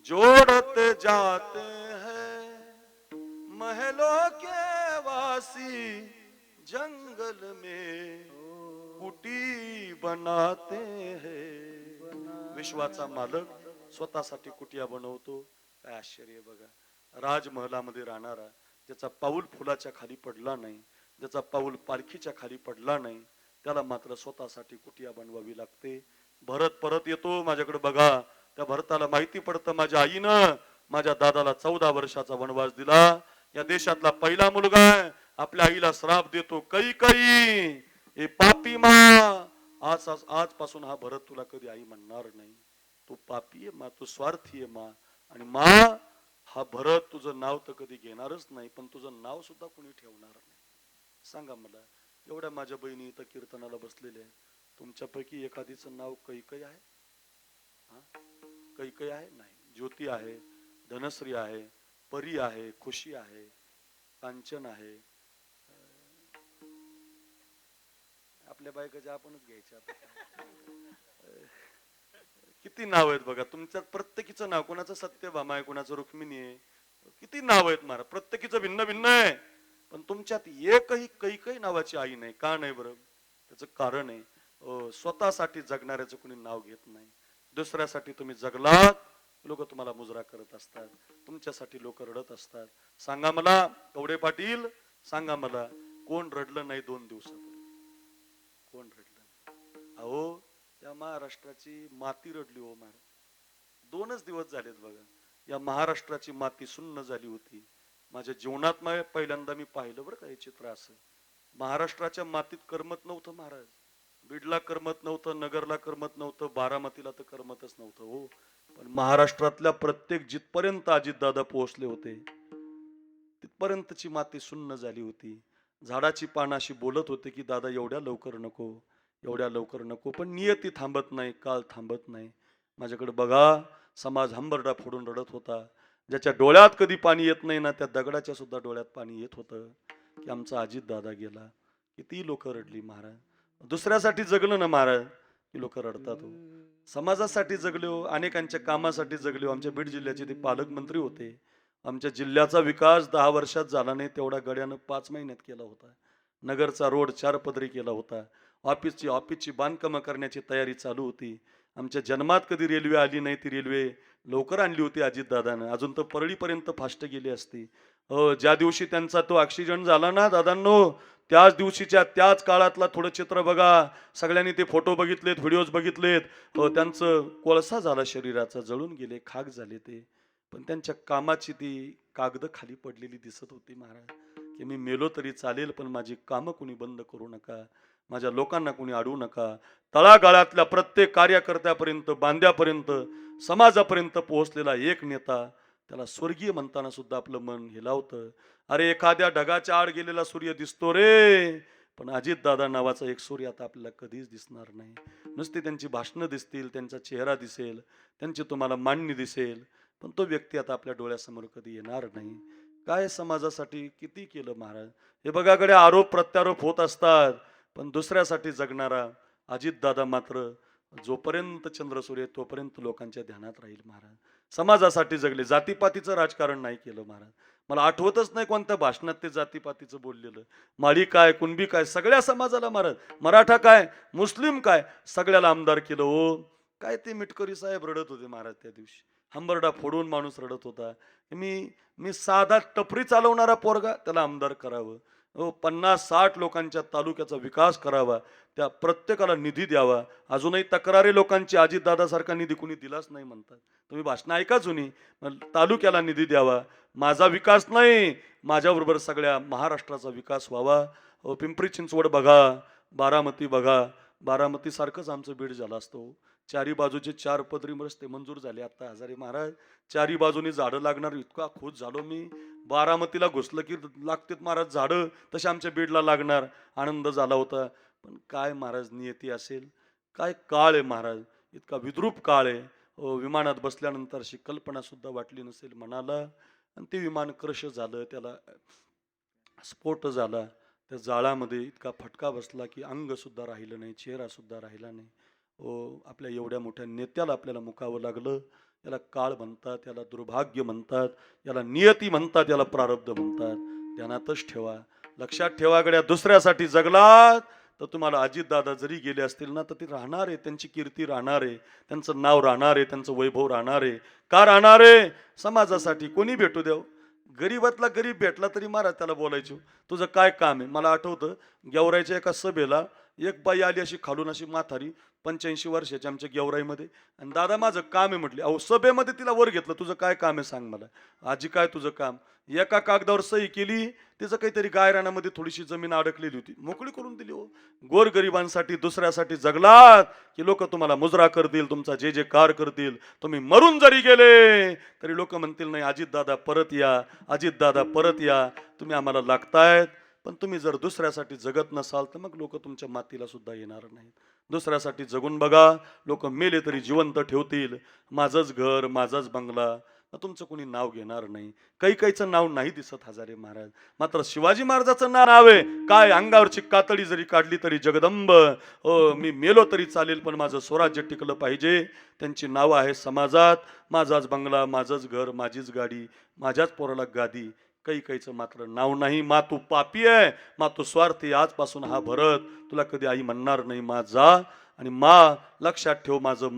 जोड़ते जाते हैं, महलों के वासी जंगल में कुटी बनाते हैं. विश्वाचा मालक स्वतःसाठी कुटिया बनवतो. काय आश्चर्य बघा. राजमहलामध्ये राहणारा, ज्याचा पाऊल फुलाच्या खाली पडला नाही, ज्याचा पाऊल पालखीच्या खाली पडला नाही, त्याला मात्र स्वतःसाठी कुटिया बनवावी लागते. भरत परत येतो माझ्याकडे बघा. त्या भरताला माहिती पडतं माझ्या आईनं माझ्या दादाला 14 वर्षाचा वनवास दिला. या देशातला पहिला मुलगा आहे. आपल्या आईला श्राप देतो, कैकई हे पापी मा, आजपासून हा भरत तुला कधी आई म्हणणार नाही. तू पापी आहे मा, तू स्वार्थी आहे मा. आणि मा, हा भरत तुझं नाव तर कधी घेणारच नाही, पण तुझं नाव सुद्धा कोणी ठेवणार नाही. सांगा मला, एवढ्या माझ्या बहिणी इथं कीर्तनाला बसलेल्या आहेत, तुमच्यापैकी एखादीचं नाव कैकई आहे? हा, कैकई आहे? नाही. ज्योती आहे, धनश्री आहे, परी आहे, खुशी आहे, कांचन आहे. आपल्या बायकाच्या आपणच घ्यायच्या. किती नाव आहेत बघा तुमच्यात. प्रत्येकीचं नाव, कोणाचं सत्यभामा आहे, कोणाचं रुक्मिणी आहे, किती नाव आहेत महाराज. प्रत्येकीचं भिन्न भिन्न आहे. पण तुमच्यात एकही कैकई नावाची आई नाही. का नाही बरं? त्याचं कारण आहे, स्वतःसाठी जगणाऱ्याचं कोणी नाव घेत नाही. दुसऱ्यासाठी तुम्ही जगलात, लोक तुम्हाला मुजरा करत असतात, तुमच्यासाठी लोक रडत असतात. सांगा मला कवडे पाटील, सांगा मला, कोण रडलं नाही 2 दिवसापूर्वी? कोण रडलं? अहो, या महाराष्ट्राची माती रडली हो महाराज. 2च दिवस झालेत बघा. या महाराष्ट्राची माती सुन्न झाली होती. माझ्या जीवनात पहिल्यांदा मी पाहिलं बरं का हे चित्र. असं महाराष्ट्राच्या मातीत करमत नव्हतं महाराज. बीडला करमत नव्हतं, नगरला करमत नव्हतं, बारामतीला तर करमतच नव्हतं हो. पण महाराष्ट्रातल्या प्रत्येक जिथपर्यंत अजितदादा पोहोचले होते तिथपर्यंतची माती सुन्न झाली होती. झाडाची पानाशी बोलत होते की दादा एवढ्या लवकर नको, एवढ्या लवकर नको. पण नियती थांबत नाही, काळ थांबत नाही. माझ्याकडे बघा, समाज हंबरडा फोडून रडत होता. ज्याच्या डोळ्यात कधी पाणी येत नाही ना, त्या दगडाच्या सुद्धा डोळ्यात पाणी येत होतं की आमचा अजित दादा गेला. किती लोक रडली महाराज. दुसऱ्यासाठी जगलं ना महाराज की लोक रडतात हो. समाजासाठी जगले हो, अनेकांच्या कामासाठी जगले हो. आमच्या बीड जिल्ह्याचे ते पालकमंत्री होते. आमच्या जिल्ह्याचा विकास 10 वर्षात झाला नाही तेवढा गड्यानं 5 महिन्यात केला होता. नगरचा रोड 4 पदरी केला होता. ऑफिसची बांधकामं करण्याची तयारी चालू होती. आमच्या जन्मात कधी रेल्वे आली नाही, ती रेल्वे लवकर आणली होती अजितदादानं. अजून तर परळीपर्यंत फास्ट गेली असती. ज्या दिवशी त्यांचा तो ॲक्सिडेंट झाला ना दादांनो, त्याच दिवशीच्या त्याच काळातला थोडं चित्र बघा. सगळ्यांनी ते फोटो बघितलेत, व्हिडिओज बघितलेत. त्यांचं कोळसा झाला शरीराचा, जळून गेले, खाक झाले ते. पण त्यांच्या कामाची ती कागद खाली पडलेली दिसत होती महाराज, की मी मेलो तरी चालेल पण माझी कामं कुणी बंद करू नका, माझ्या लोकांना कुणी अडवू नका. तळागाळातल्या प्रत्येक कार्यकर्त्यापर्यंत, बांध्यापर्यंत, समाजापर्यंत पोहोचलेला एक नेता, त्याला स्वर्गीय म्हणताना सुद्धा आपलं मन हेलावतं. अरे एखाद्या ढगाच्या आड गेलेला सूर्य दिसतो रे, पण अजितदादा नावाचा एक सूर्य आता आपल्याला कधीच दिसणार नाही. नुसती त्यांची भाषणं दिसतील, त्यांचा चेहरा दिसेल, त्यांची तुम्हाला मांडणी दिसेल. पण तो व्यक्ती आता आपल्या डोळ्यासमोर कधी येणार नाही. काय समाजासाठी किती केलं महाराज. हे बघाकडे आरोप प्रत्यारोप होत असतात, पण दुसऱ्यासाठी जगणारा अजितदादा मात्र जोपर्यंत चंद्रसूर्य आहे, तोपर्यंत लोकांच्या ध्यानात राहील महाराज. समाजासाठी जगले, जातीपातीचं राजकारण नाही केलं महाराज. मला आठवतच नाही कोणत्या भाषणात ते जातीपातीचं बोललेलं. माळी काय, कुणबी काय, सगळ्या समाजाला महाराज, मराठा काय, मुस्लिम काय, सगळ्याला आमदार केलं. हो काय ते मिटकरी साहेब रडत होते महाराज त्या दिवशी. हंबरडा फोडून माणूस रडत होता. मी मी साधा टपरी चालवणारा पोरगा, त्याला आमदार करावं. 50-60 लोकांच्या तालुक्याचा विकास करावा, त्या प्रत्येकाला निधी द्यावा. अजूनही तक्रारी लोकांची अजितदादासारखा निधी कुणी दिलाच नाही म्हणतात. तुम्ही भाषण ऐका जुनी. तालुक्याला निधी द्यावा. माझा विकास नाही, माझ्याबरोबर सगळ्या महाराष्ट्राचा विकास व्हावा. पिंपरी चिंचवड बघा, बारामती बघा, बारामती सारखंच आमचं बीड झालं असतं. चारी बाजूचे 4 पदरी रस्ते मंजूर झाले आता हजारे महाराज. चारी बाजूनी झाडं लागणार, इतका खुश झालो मी. बारामतीला घुसलं की लागतेत महाराज झाडं, तसे आमच्या बीडला लागणार. आनंद झाला होता. पण काय महाराज नियती असेल, काय काळ आहे महाराज, इतका विद्रूप काळ आहे. विमानात बसल्यानंतर अशी कल्पना सुद्धा वाटली नसेल मनाला. आणि ते विमान क्रश झालं, त्याला स्फोट झाला. त्या जाळामध्ये इतका फटका बसला की अंग सुद्धा राहिलं नाही, चेहरा सुद्धा राहिला नाही. आपल्या एवढ्या मोठ्या नेत्याला आपल्याला मुकावं लागलं. याला काळ म्हणतात, याला दुर्भाग्य म्हणतात, याला नियती म्हणतात, याला प्रारब्ध म्हणतात. ध्यानातच ठेवा, लक्षात ठेवा. गड्या दुसऱ्यासाठी जगलात तर तुम्हाला अजितदादा जरी गेले असतील ना, तर ते राहणार आहे, त्यांची कीर्ती राहणार आहे, त्यांचं नाव राहणार आहे, त्यांचं वैभव राहणार आहे. का राहणार आहे? समाजासाठी. कोणी भेटू द्याव, गरीबातला गरीब भेटला तरी महाराज त्याला बोलायचो, तुझं काय काम आहे. मला आठवतं गेवराईच्या एका सभेला एक बाई आली अशी खालून, अशी म्हातारी 85 वर्षाची आमच्या गेवराईमध्ये. आणि दादा माझं काम आहे म्हटली. अहो सभेमध्ये तिला वर घेतलं, तुझं काय काम आहे सांग मला. आजी काय तुझं काम? एका कागदावर सही केली, तिचं काहीतरी गायरानामध्ये थोडीशी जमीन अडकलेली होती, मोकळी करून दिली. हो गोरगरिबांसाठी दुसऱ्यासाठी जगलात की लोक तुम्हाला मुजरा करतील, तुमचा जे जे कार करतील. तुम्ही मरून जरी गेले तरी लोक म्हणतील नाही अजितदादा परत या, अजितदादा परत या, तुम्ही आम्हाला लागतायत. पण तुम्ही जर दुसऱ्यासाठी जगत नसाल तर मग लोक तुमच्या मातीला सुद्धा येणार नाहीत. दुसऱ्यासाठी जगून बघा, लोक मेले तरी जिवंत ठेवतील. माझंच घर, माझाच बंगला, तुमचं कोणी नाव घेणार नाही. काहीचं नाव नाही दिसत हजारे महाराज, मात्र शिवाजी महाराजाचं नाव आहे. काय अंगावरची कातडी जरी काढली तरी जगदंब. मी मेलो तरी चालेल, पण माझं स्वराज्य टिकलं पाहिजे. त्यांची नावं आहे समाजात. माझाच बंगला, माझंच घर, माझीच गाडी, माझ्याच पोराला गादी. काहीचं मात्र नाव नाही. मा तू पापी आहे, मा तू स्वार्थी. आजपासून हा भरत तुला कधी आई म्हणणार नाही मा जा. आणि मा लक्षात ठेव, माझं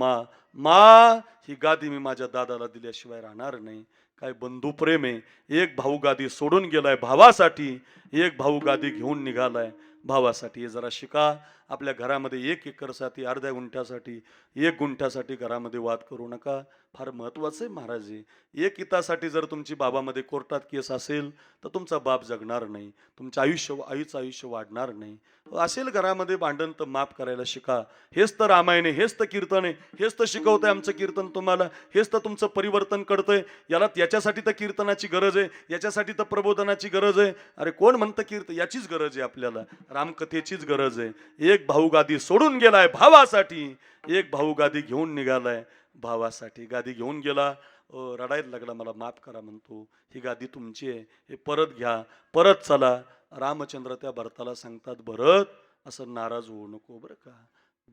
मा ही गादी मी माझ्या दादाला दिल्याशिवाय राहणार नाही. काय बंधू प्रेम आहे. एक भाऊ गादी सोडून गेलाय भावासाठी, एक भाऊ गादी घेऊन निघालाय भावासाठी. हे जरा शिका. आपल्या घरामध्ये 1 एकरसाठी, अर्ध्या गुंठ्यासाठी, 1 गुंठ्यासाठी घरामध्ये वाद करू नका. फार महत्वाचं आहे महाराज. 1 इतासाठी जर तुमची बाबामध्ये कोर्टात केस असेल तर तुमचा बाप जगणार नाही, तुमचं आईचं आयुष्य वाढणार नाही. असेल घरामध्ये भांडण तर माफ करायला शिका. हेच तर रामायण आहे, हेच तर कीर्तन आहे, हेच तर शिकवतंय आमचं कीर्तन तुम्हाला. हेच तर तुमचं परिवर्तन करतंय. याच्यासाठी तर कीर्तनाची गरज आहे, याच्यासाठी तर प्रबोधनाची गरज आहे. अरे कोण म्हणतं कीर्तन? याचीच गरज आहे आपल्याला, रामकथेचीच गरज आहे. एक भाऊ गादी सोडून गेलाय भावासाठी, एक भाऊ गादी घेऊन निघालाय भावासाठी. गादी घेऊन गेला, रडायला लागला, मला माफ करा म्हणतो. ही गादी तुमची आहे, हे परत घ्या, परत चला. रामचंद्र त्या भरताला सांगतात, भरत असं नाराज होऊ नको बरं का.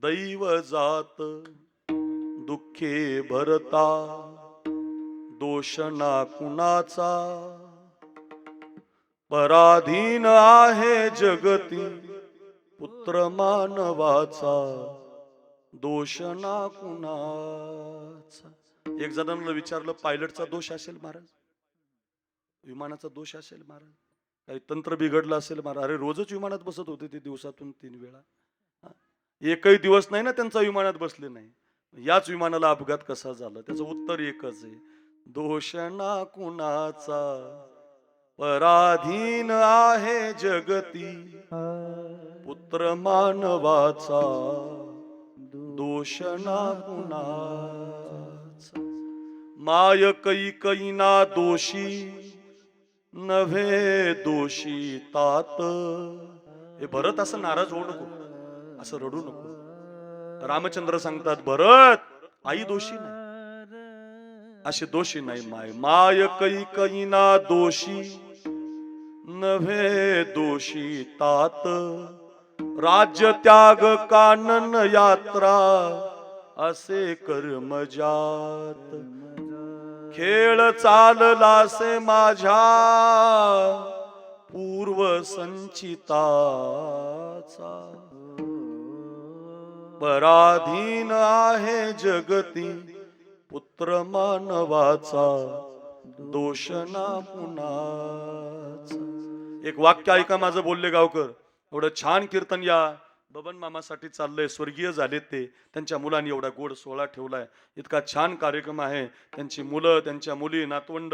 दैव जात दुःखे भरता, दोष ना कुणाचा, पराधीन आहे जगती पुत्र मानवाचा, दोष ना कुणाचा. एक जणांना विचारलं, पायलटचा दोष असेल महाराज, विमानाचा दोष असेल महाराज, काही तंत्र बिघडलं असेल महाराज. अरे रोजच विमानात बसत होते ते, दिवसातून 3 वेळा. एकही दिवस नाही ना त्यांचा विमानात बसले नाही. याच विमानाला अपघात कसा झाला? त्याचं उत्तर एकच आहे, दोष ना कुणाचा, पराधीन आहे जगती पुत्र मानवाचा, दोष ना कुणाचा. माय कै ना दोषी नव्हे दोषी तात. हे भरत असं नाराज होऊ नको, असं रडू नको. रामचंद्र सांगतात, भरत आई दोषी नाही, असे दोषी नाही माय माय कैकईना दोषी नव्हे दोषी तात राज्य त्याग कानन यात्रा असे कर्मजात खेळ चाललासे माझ्या पूर्व संचिताचा पराधीन आहे जगती पुत्र मानवाचा दोष ना कुणाचा. एक वाक्य ऐका माझं बोलले गावकर. एवढं छान कीर्तन या बबन मामासाठी चाललंय. स्वर्गीय झालेत ते. त्यांच्या मुलांनी एवढा गोड सोहळा ठेवलाय. इतका छान कार्यक्रम आहे. त्यांची मुलं, त्यांच्या मुली, नातवंड,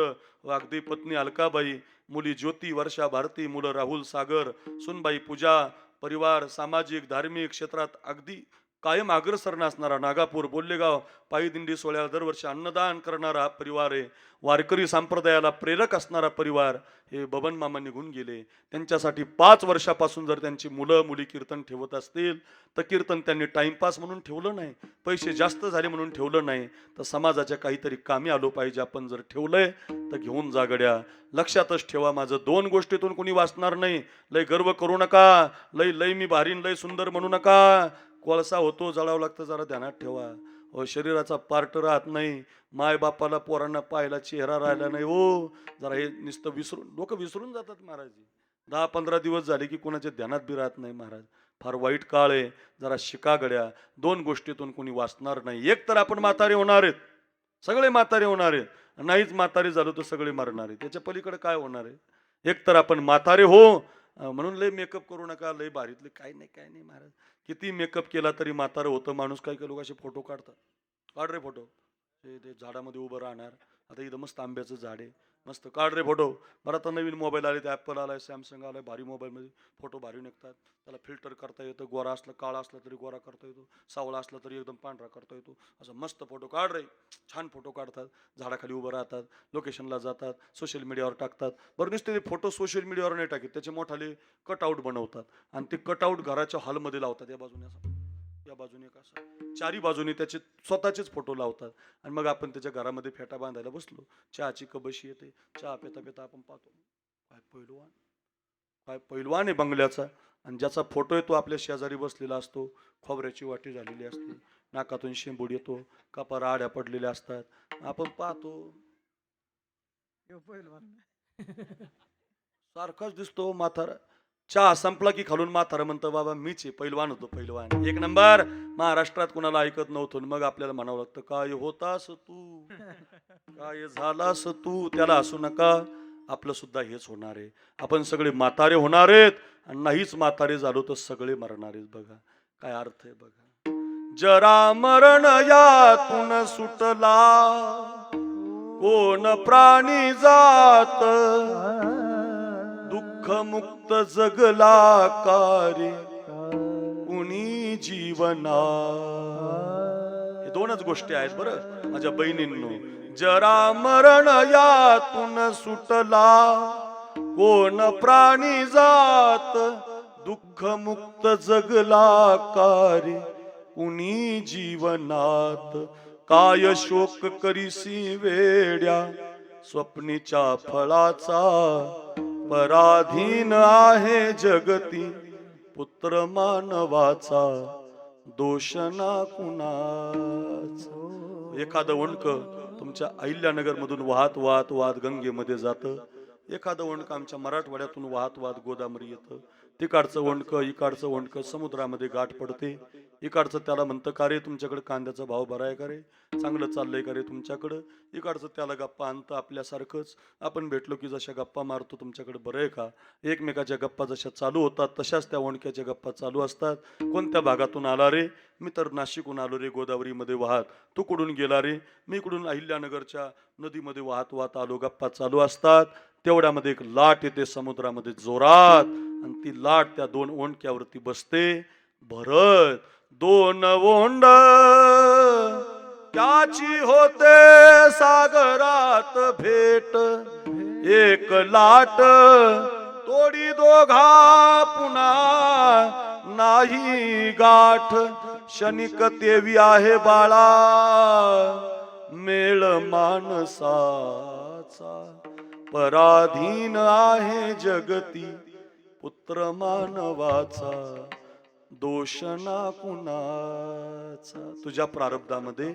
अगदी पत्नी अलकाबाई, मुली ज्योती, वर्षा, भारती, मुलं राहुल, सागर, सुनबाई, पूजा, परिवार सामाजिक धार्मिक क्षेत्रात अगदी कायम अग्रसर असणारा नागापूर बोल्लेगाव पायी दिंडी सोहळ्याला दरवर्षी अन्नदान करणारा परिवार आहे. वारकरी संप्रदायाला प्रेरक असणारा परिवार हे बबन मामा निघून गेले. त्यांच्यासाठी 5 वर्षापासून जर त्यांची मुलं मुली कीर्तन ठेवत असतील तर कीर्तन त्यांनी टाइमपास म्हणून ठेवलं नाही, पैसे जास्त झाले म्हणून ठेवलं नाही, तर समाजाच्या काहीतरी कामी आलो पाहिजे. आपण जर ठेवलंय तर घेऊन जागड्या. लक्षातच ठेवा माझं 2 गोष्टीतून कोणी वाचणार नाही. लय गर्व करू नका, लय लय मी भारीन लय सुंदर म्हणू नका. कोळसा होतो जळावं लागतं, जरा ध्यानात ठेवा. हो शरीराचा पार्ट राहत नाही. माय बापाला पोरांना पाहायला चेहरा राहिला नाही हो. जरा हे नुसतं विसरून लोक विसरून जातात महाराजजी. 10-15 दिवस झाले की कोणाच्या ध्यानात बी राहत नाही महाराज. फार वाईट काळ आहे. जरा शिका गड्या. 2 गोष्टीतून कोणी वाचणार नाही. एक तर आपण म्हातारे होणार आहेत, सगळे म्हातारे होणार आहेत. नाहीच म्हातारे झालो तर सगळे मरणार आहेत. त्याच्या पलीकडे काय होणार आहे? एक तर आपण म्हातारे हो म्हणून लय मेकअप करू नका, लय भारीतले काय नाही महाराज. किती मेकअप केला तरी म्हातारं होतं माणूस. काही काही लोक असे फोटो काढतात. काढ रे फोटो. ते झाडामध्ये उभं राहणार. आता इथं मस्त आंब्याचं झाड आहे, मस्त काढ रे फोटो. बरं आता नवीन मोबाईल आले, ते ॲपल आलाय, सॅमसंग आलाय, भारी मोबाईलमध्ये फोटो भारी निघतात. त्याला फिल्टर करता येतं. गोरा असला काळा असला तरी गोरा करता येतो, सावळा असला तरी एकदम पांढरा करता येतो. असं मस्त फोटो काढ रे. छान फोटो काढतात. झाडाखाली उभं राहतात, लोकेशनला जातात, सोशल मीडियावर टाकतात. बरं नुसते ते फोटो सोशल मीडियावर नाही टाकत, त्याचे मोठाले कटआउट बनवतात आणि ते कटआउट घराच्या हॉलमध्ये लावतात. या बाजूने असं, या बाजूने एक असं, चारी बाजूने त्याचे स्वतःचेच फोटो लावतात. आणि मग आपण त्याच्या घरामध्ये फेटा बांधायला बसलो, चहाची कबशी येते, चहा पेता पेता आपण पाहतो काय पैलवान आहे बंगल्याचा. आणि ज्याचा फोटो आहे तो आपल्या शेजारी बसलेला असतो. खोबऱ्याची वाटी झालेली असते, नाकातून शेंबूड येतो, कपारा आड्या पडलेल्या असतात. आपण पाहतो सारखाच दिसतो म्हातारा. चहा संपला की खालून म्हातारा म्हणतं बाबा मीच आहे, पैलवान होतो, पैलवान 1 नंबर. महाराष्ट्रात कुणाला ऐकत नव्हतं. मग आपल्याला म्हणावं लागतं काय होतास तू, काय झालास तू. त्याला असू नका. आपलं सुद्धा हेच होणार आहे. आपण सगळे म्हातारे होणार आहेत आणि नाहीच म्हातारे झालो तर सगळे मरणार आहेत. बघा काय अर्थ आहे बघा. जरा मरण यातून सुटला कोण प्राणी जात, दुःख मुक्त जगला कार्य कुणी जीवना. हे 2च गोष्टी आहेत बरं माझ्या बहिणींनो. जरा मरण यातून सुटला कोण प्राणी जात, दुःख मुक्त जगला कार्य कुणी जीवनात. काय शोक करीसी वेड्या स्वप्नीच्या फळाचा, पराधीन आहे जगती पुत्र मानवाचा दोष ना कुणाचा. एखादं वणक तुमच्या अहिल्यानगर मधून वाहत वाहत वाहत गंगेमध्ये जातं. एखादं वणक आमच्या मराठवाड्यातून वाहत वाहत गोदावरी येतं. तिकडचं वणक इकडचं वणक समुद्रामध्ये गाठ पडते. इकडचं त्याला म्हणतं का रे तुमच्याकडे कांद्याचा भाव बरा आहे का रे, चांगलं चाललंय का रे तुमच्याकडं. इकडचं त्याला गप्पा आणतं आपल्यासारखंच. आपण भेटलो की जशा गप्पा मारतो तुमच्याकडे बरं आहे का. एकमेकाच्या गप्पा जशा चालू होतात तशाच त्या वणक्याच्या गप्पा चालू असतात. कोणत्या भागातून आला रे, मी तर नाशिकहून आलो रे गोदावरीमध्ये वाहत. तू कुठून गेला रे, मी इकडून अहिल्यानगरच्या नदीमध्ये वाहत वाहत आलो. गप्पा चालू असतात. तेवढ्यामध्ये एक लाट येते समुद्रामध्ये जोरात आणि ती लाट त्या 2 ओंडक्यावरती बसते. भरत 2 ओंड त्याची होते सागरात भेट, एक लाट तोडी दोघा पुन्हा नाही गाठ. क्षणिक तेवी आहे बाळा मेळ माणसाचा पराधीन आहे जगती पुत्र मानवाचा दोष ना कुणाचा. तुझ्या प्रारब्धामध्ये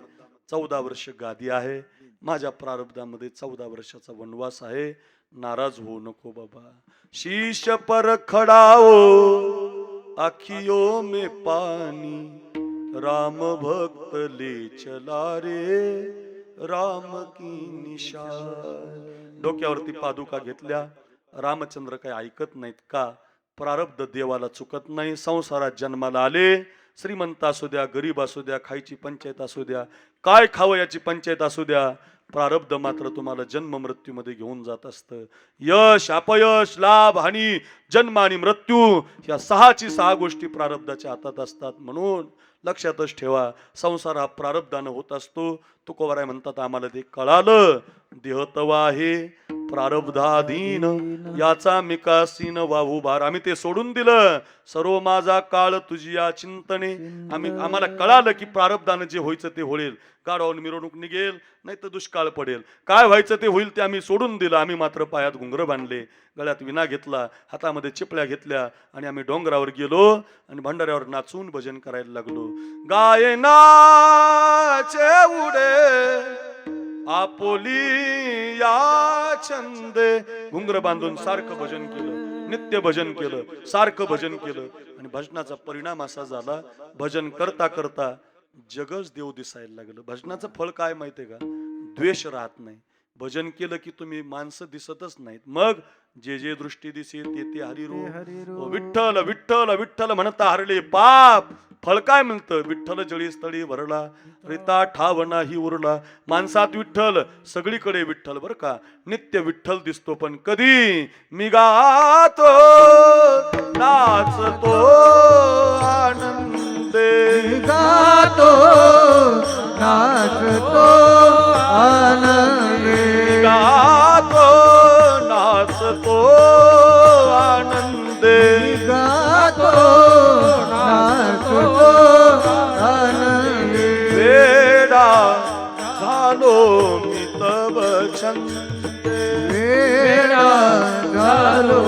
14 वर्ष गादी आहे, माझ्या प्रारब्धामध्ये 14 वर्षाचा वनवास आहे. नाराज होऊ नको बाबा. शीश पर खड़ाओ आखियों में पानी राम भक्त ले चला रे राम की निशान. डोक्यावरती पादुका घेतल्या. रामचंद्र काही ऐकत नाहीत का? प्रारब्ध देवाला चुकत नाही. संसारात जन्माला आले, श्रीमंत असू द्या, गरीब असू द्या, खायची पंचायत असू द्या, काय खावं याची पंचायत असू द्या, प्रारब्ध मात्र तुम्हाला जन्म मृत्यूमध्ये घेऊन जात असतं. यश अपयश लाभ हानी जन्म आणि मृत्यू या 6 गोष्टी प्रारब्धाच्या हातात असतात. म्हणून लक्षातच ठेवा, संसार हा प्रारब्धानं होत असतो. तुकोबाराय म्हणतात आम्हाला ते कळालं. देह तवा आहे प्रारब्धाधीन याचा मिकासीन वाहू भार. आम्ही ते सोडून दिलं. सर्व माझा काळ तुझी या चिंतने. आम्हाला कळालं की प्रारब्धानं जे व्हायचं ते होईल. गाडवावर मिरवणूक निघेल, नाही तर दुष्काळ पडेल. काय व्हायचं ते होईल ते आम्ही सोडून दिलं. आम्ही मात्र पायात घुंगर बांधले, गळ्यात विना घेतला, हातामध्ये चिपळ्या घेतल्या आणि आम्ही डोंगरावर गेलो आणि भंडाऱ्यावर नाचून भजन करायला लागलो. गायनाचे उडे आपोली या छंदे. घुंगर बांधून सारखं भजन केलं, नित्य भजन केलं, सारखं भजन केलं आणि भजनाचा परिणाम असा झाला, भजन करता करता जगच देव दिसायला लागलं. भजनाचं फळ काय माहितीये का? द्वेष राहत नाही. भजन केलं की तुम्ही माणसं दिसतच नाहीत. मग जे जे दृष्टी दिसेल ते ते हरिरूप. विठ्ठल विठ्ठल विठ्ठल म्हणता हरले पाप. फळ काय म्हणतं? विठ्ठल जळी स्थळी भरला रिता ठाव नाही उरला. माणसात विठ्ठल, सगळीकडे विठ्ठल. बरं का, नित्य विठ्ठल दिसतो. पण कधी मी गातो नाचतो आनंदे. गातो नाचतो आनंदे. गातो नाचतो आनंदे. गातो नाचतो आनंदे. वेडा झालो मी तव छंदे. वेडा झालो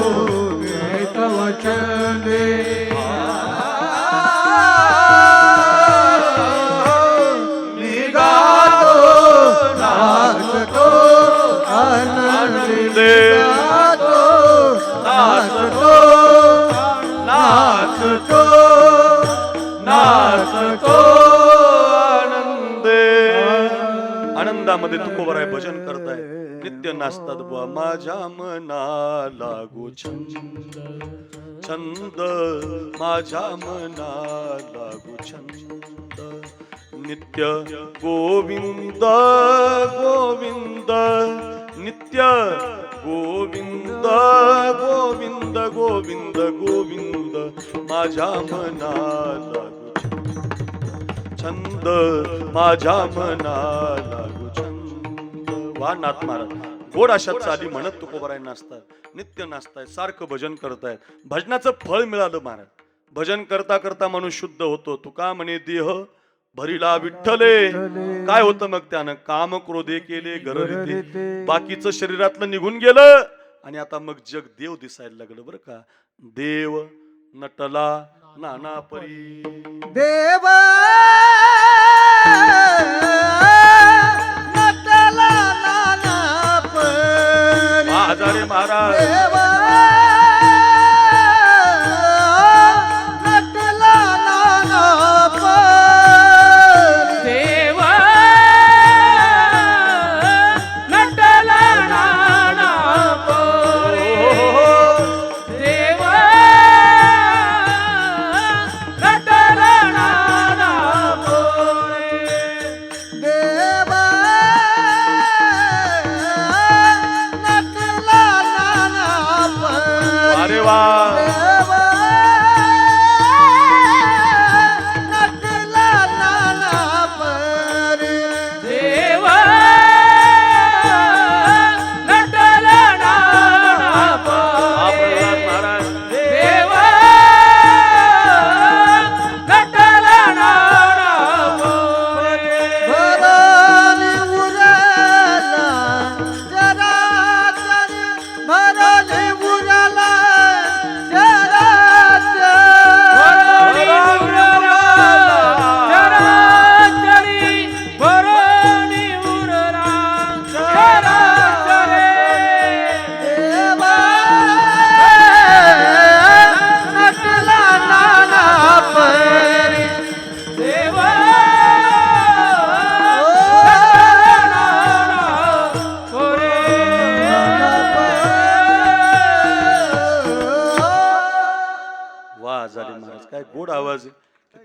मी तव छंदे. मी गातो नाचतो आनंदे. गातो नाचतो नाचतो नाचतो आनंदे. आनंदामध्ये तुकोबाराय भजन करताय, नित्य नाचतात. बुवा माझ्या मना लागू छंद छंद, माझ्या मना लागू छंद. नित्य गोविंद गोविंद नित्य गोविंद गोविंद गोविंद गोविंद माझ्या मना लागू छंद माझ्या मना लागू छंद. वा नाथ महाराज गोड अशा चाली म्हणत तुकोबाराय नाचतात, नित्य नाचतायत, सारखं भजन करतायत. भजनाचं फळ मिळालं महाराज. भजन करता करता माणूस शुद्ध होतो. तुका म्हणे देह भरिला विठ्ठले. काय होतं मग त्यानं? काम क्रोधे केले गररिते. बाकीचं शरीरातलं निघून गेलं आणि आता मग जग देव दिसायला लागलं. बरं का, देव नटला नाना परी. देव नटला नाना परी. हजारे महाराज देव नटला नाना परी. देव नटला नाना परी. देव नटला नाना परी. देव नटला नाना परी. अरे वा, देव नटला नाना परी. देव नटला नाना हा परी. प्रल्हाद महाराज. देव नटला नाना परी. भरानी उरे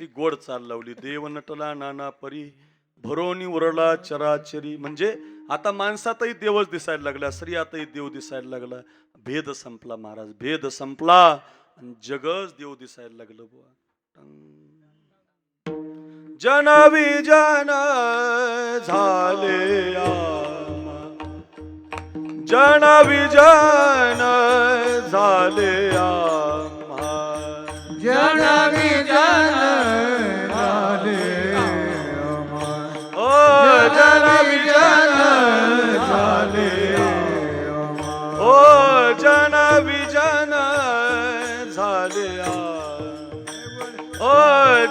किती गोड चाल लावली. देव नटला नाना परी भरोनी उरला चराचरी. म्हणजे आता माणसातही देवच दिसायला लागला, स्त्रियातही देव दिसायला लागला. भेद संपला महाराज, भेद संपला आणि जगच देव दिसायला लागलं बुवा. जन विजन झाले आम्हा, जन विजन झाले आम्हा. जन विजन झाले ओ जन विजन झाले, ओ जन विजन झाले, ओ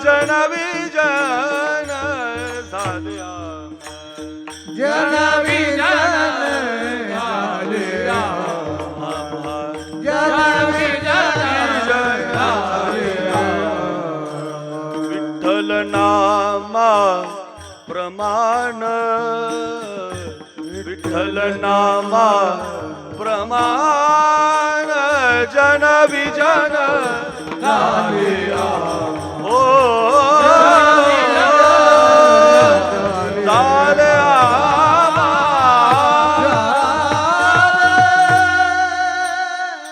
जन विजन झाले, जन विजन झाले जन विजन विठ्ठल नामा प्रमाण, विठ्ठल नामा प्रमाण जन विजन झाले. ओ झाले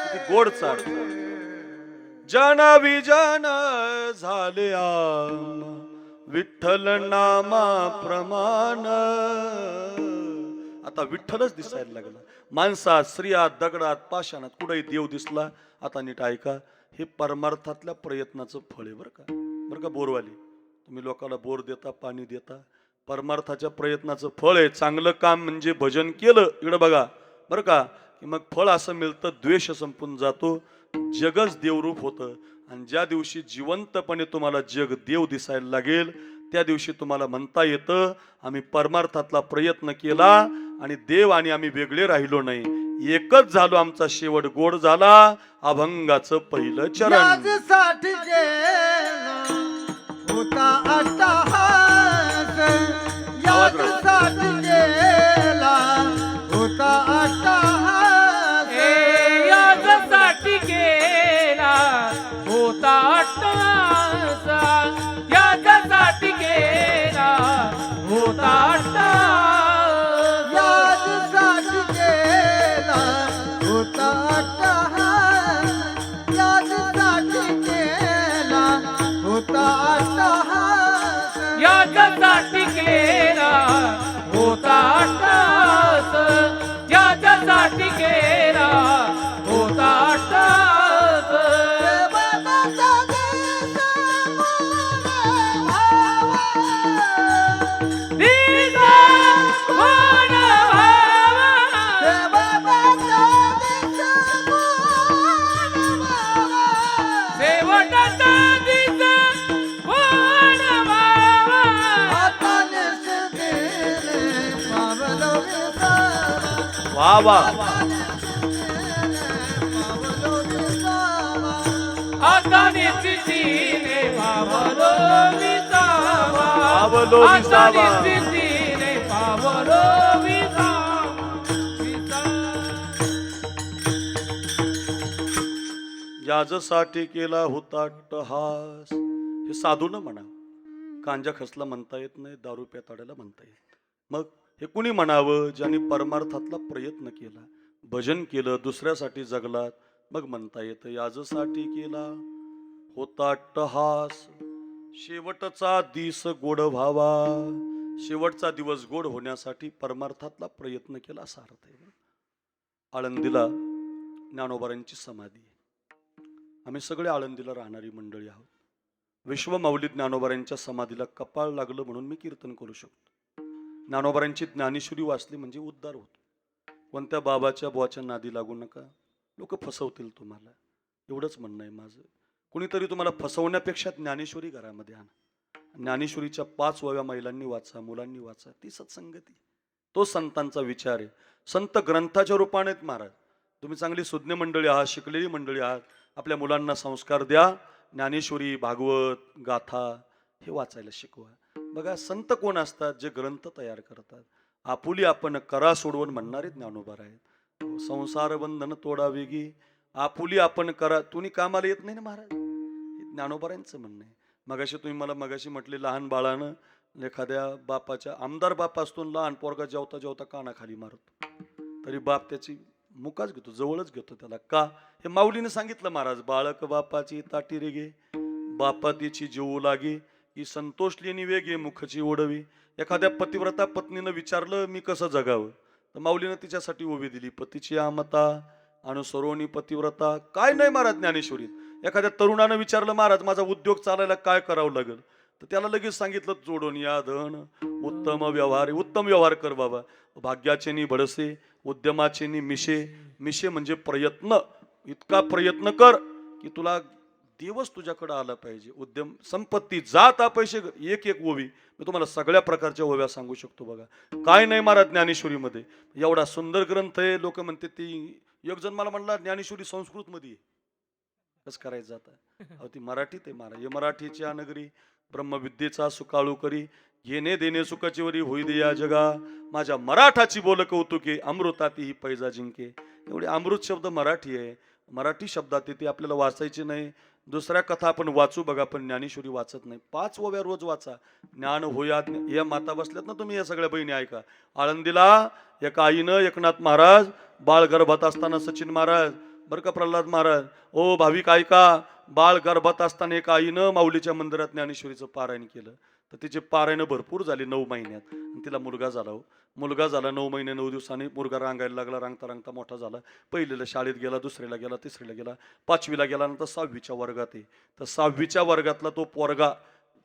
किती गोड चाल. जन विजन झाले आम्हा, विठ्ठल नामा प्रमाण. आता विठ्ठलच दिसायला लागला. माणसात, स्त्रियात, दगडात, पाषाणात कुठेही देव दिसला. आता नीट ऐका, हे परमार्थातल्या प्रयत्नाचं फळ आहे. बरं का बोरवाली, तुम्ही लोकांना बोर देता, पाणी देता, परमार्थाच्या प्रयत्नाचं फळ आहे. चांगलं काम म्हणजे भजन केलं, इकडं बघा बरं का, की मग फळ असं मिळतं, द्वेष संपून जातो, जगच देवरूप होतं. आणि ज्या दिवशी जिवंतपणे तुम्हाला जग देव दिसायला लागेल, त्या दिवशी तुम्हाला म्हणता येतं आम्ही परमार्थातला प्रयत्न केला आणि देव आणि आम्ही वेगळे राहिलो नाही, एकच झालो, आमचा शेवट गोड झाला. अभंगाचं पहिलं चरण. याजसाठी गेला होता अट्टहास, याजसाठी गेला होता अट्टहास. यासाठी केला होता अट्टहास, यासाठी केला होता अट्टहास. याजसाठी गेला होता अट्टहास, याजसाठी गेला होता अट्टहास. यासाठी केला होता अट्टहास, यासाठी केला होता अट्टहास. देवाचा देश मोरे भावा, दिसा कोण भावा, देवाचा देश मोरे भावा. शेवटाचा दिस कोण भावा. हाताने शिकेले पावलो विसावा, वा वा, पावलो विसावा. हाताने चिठीने पावलो विसावा, पावलो विसावा. हाताने चिठीने पावलो विसावा, याजसाठी केला होता अट्टहास. हे साधून म्हणा, कांजा खसला म्हणता येत नाही, दारू पेताड्याला म्हणता येत. मग हे कुणी म्हणावं? ज्यांनी परमार्थातला प्रयत्न केला, भजन केलं, दुसऱ्यासाठी जगलात, मग म्हणता येतं याजसाठी केला होता अट्टहास. शेवटचा दिस गोड व्हावा, शेवटचा दिवस गोड होण्यासाठी परमार्थातला प्रयत्न केला असा अर्थ आहे. आळंदीला ज्ञानोबारांची समाधी आहे. आम्ही सगळे आळंदीला राहणारी मंडळी आहोत. विश्वमाऊली ज्ञानोबारांच्या समाधीला कपाळ लागलं म्हणून मी कीर्तन करू शकतो. ज्ञानोबारांची ज्ञानेश्वरी वाचली म्हणजे उद्धार होतो. कोणत्या बाबाच्या बुवाच्या नादी लागू नका, लोक फसवतील तुम्हाला, एवढंच म्हणणं आहे माझं. कुणीतरी तुम्हाला फसवण्यापेक्षा ज्ञानेश्वरी घरामध्ये आणा. ज्ञानेश्वरीच्या 5 वव्या महिलांनी वाचा, मुलांनी वाचा, ती सत्संगती, तो संतांचा विचार आहे. संत ग्रंथाच्या रूपाने महाराज. तुम्ही चांगली सुज्ञ मंडळी आहात, शिकलेली मंडळी आहात, आपल्या मुलांना संस्कार द्या. ज्ञानेश्वरी, भागवत, गाथा हे वाचायला शिकवा. बघा संत कोण असतात? जे ग्रंथ तयार करतात. आपुली आपण करा सोडवून म्हणणारे ज्ञानोबा आहेत. संसार बंधन तोडा वेगी, आपुली आपण करा. तुम्ही कामाला येत नाही ना महाराज, हे ज्ञानोबारांचं म्हणणं आहे. मगाशी तुम्ही मला मगाशी म्हटले लहान बाळानं एखाद्या बापाच्या आमदार बाप असतो न लहान पोरगा जेवता जेवता कानाखाली मारतो, तरी बाप त्याची मुकाच घेतो, जवळच घेतो त्याला. का? हे माऊलीने सांगितलं महाराज. बाळक बापाची ताटी रे गे, बापा तिची जेवू लागे, ही संतोष लेनी वेगे मुखची ओढवी. एखाद्या पतिव्रता पत्नीनं विचारलं मी कसं जगावं, तर माऊलीनं तिच्यासाठी उभी दिली. पतीची आमता अनुसरोनी पतिव्रता. काय नाही महाराज ज्ञानेश्वरीत. एखाद्या तरुणानं विचारलं महाराज माझा उद्योग चालायला काय करावं लागेल, तर त्याला लगेच सांगितलं जोडून या धन उत्तम व्यवहार. उत्तम व्यवहार कर बाबा. भाग्याचे नि भडसे, उद्यमाचे नि मिशे. मिशे म्हणजे प्रयत्न. इतका प्रयत्न कर की तुला दिवस तुझ्याकडे आला पाहिजे. उद्यम संपत्ती जाता पैसे एक एक ओवी. मी तुम्हाला सगळ्या प्रकारच्या ओव्या सांगू शकतो बघा. काय नाही महाराज ज्ञानेश्वरीमध्ये. एवढा सुंदर ग्रंथ आहे. लोक म्हणते ती एक जण मला म्हणला ज्ञानेश्वरी संस्कृत मध्ये कसं करायचं जातं. अहो ती मराठीत आहे महाराज. हे मराठीच्या नगरी ब्रह्मविद्येचा सुकाळू करी, येणे देणे सुखाची वरी होई दे या जगा. माझ्या मराठाची बोल कौतुके, अमृताती ही पैजा जिंके. एवढे अमृत शब्द मराठी आहे. मराठी शब्दात ते आपल्याला वाचायचे नाही. दुसऱ्या कथा आपण वाचू बघा, पण ज्ञानेश्वरी वाचत नाही. 5 ओव्या रोज वाचा. ज्ञान होया. या माता बसल्यात ना तुम्ही, या सगळ्या बहिणी ऐका. आळंदीला एका आईनं एकनाथ महाराज बाळ गर्भात असताना, सचिन महाराज बरं का, प्रल्हाद महाराज, ओ भाविक ऐका, बाळ गर्भात असताना एका आईनं माऊलीच्या मंदिरात ज्ञानेश्वरीचं पारायण केलं. तर तिचे पारायण भरपूर झाली 9 महिन्यात. आणि तिला मुलगा झाला. हो मुलगा झाला 9 महिने 9 दिवसांनी. मुलगा रांगायला लागला. रांगता रांगता मोठा झाला. पहिलीला शाळेत गेला, दुसरीला गेला, तिसरीला गेला, 5वीला गेला, नंतर 6वीच्या वर्गात आहे. तर 6वीच्या वर्गातला तो पोरगा,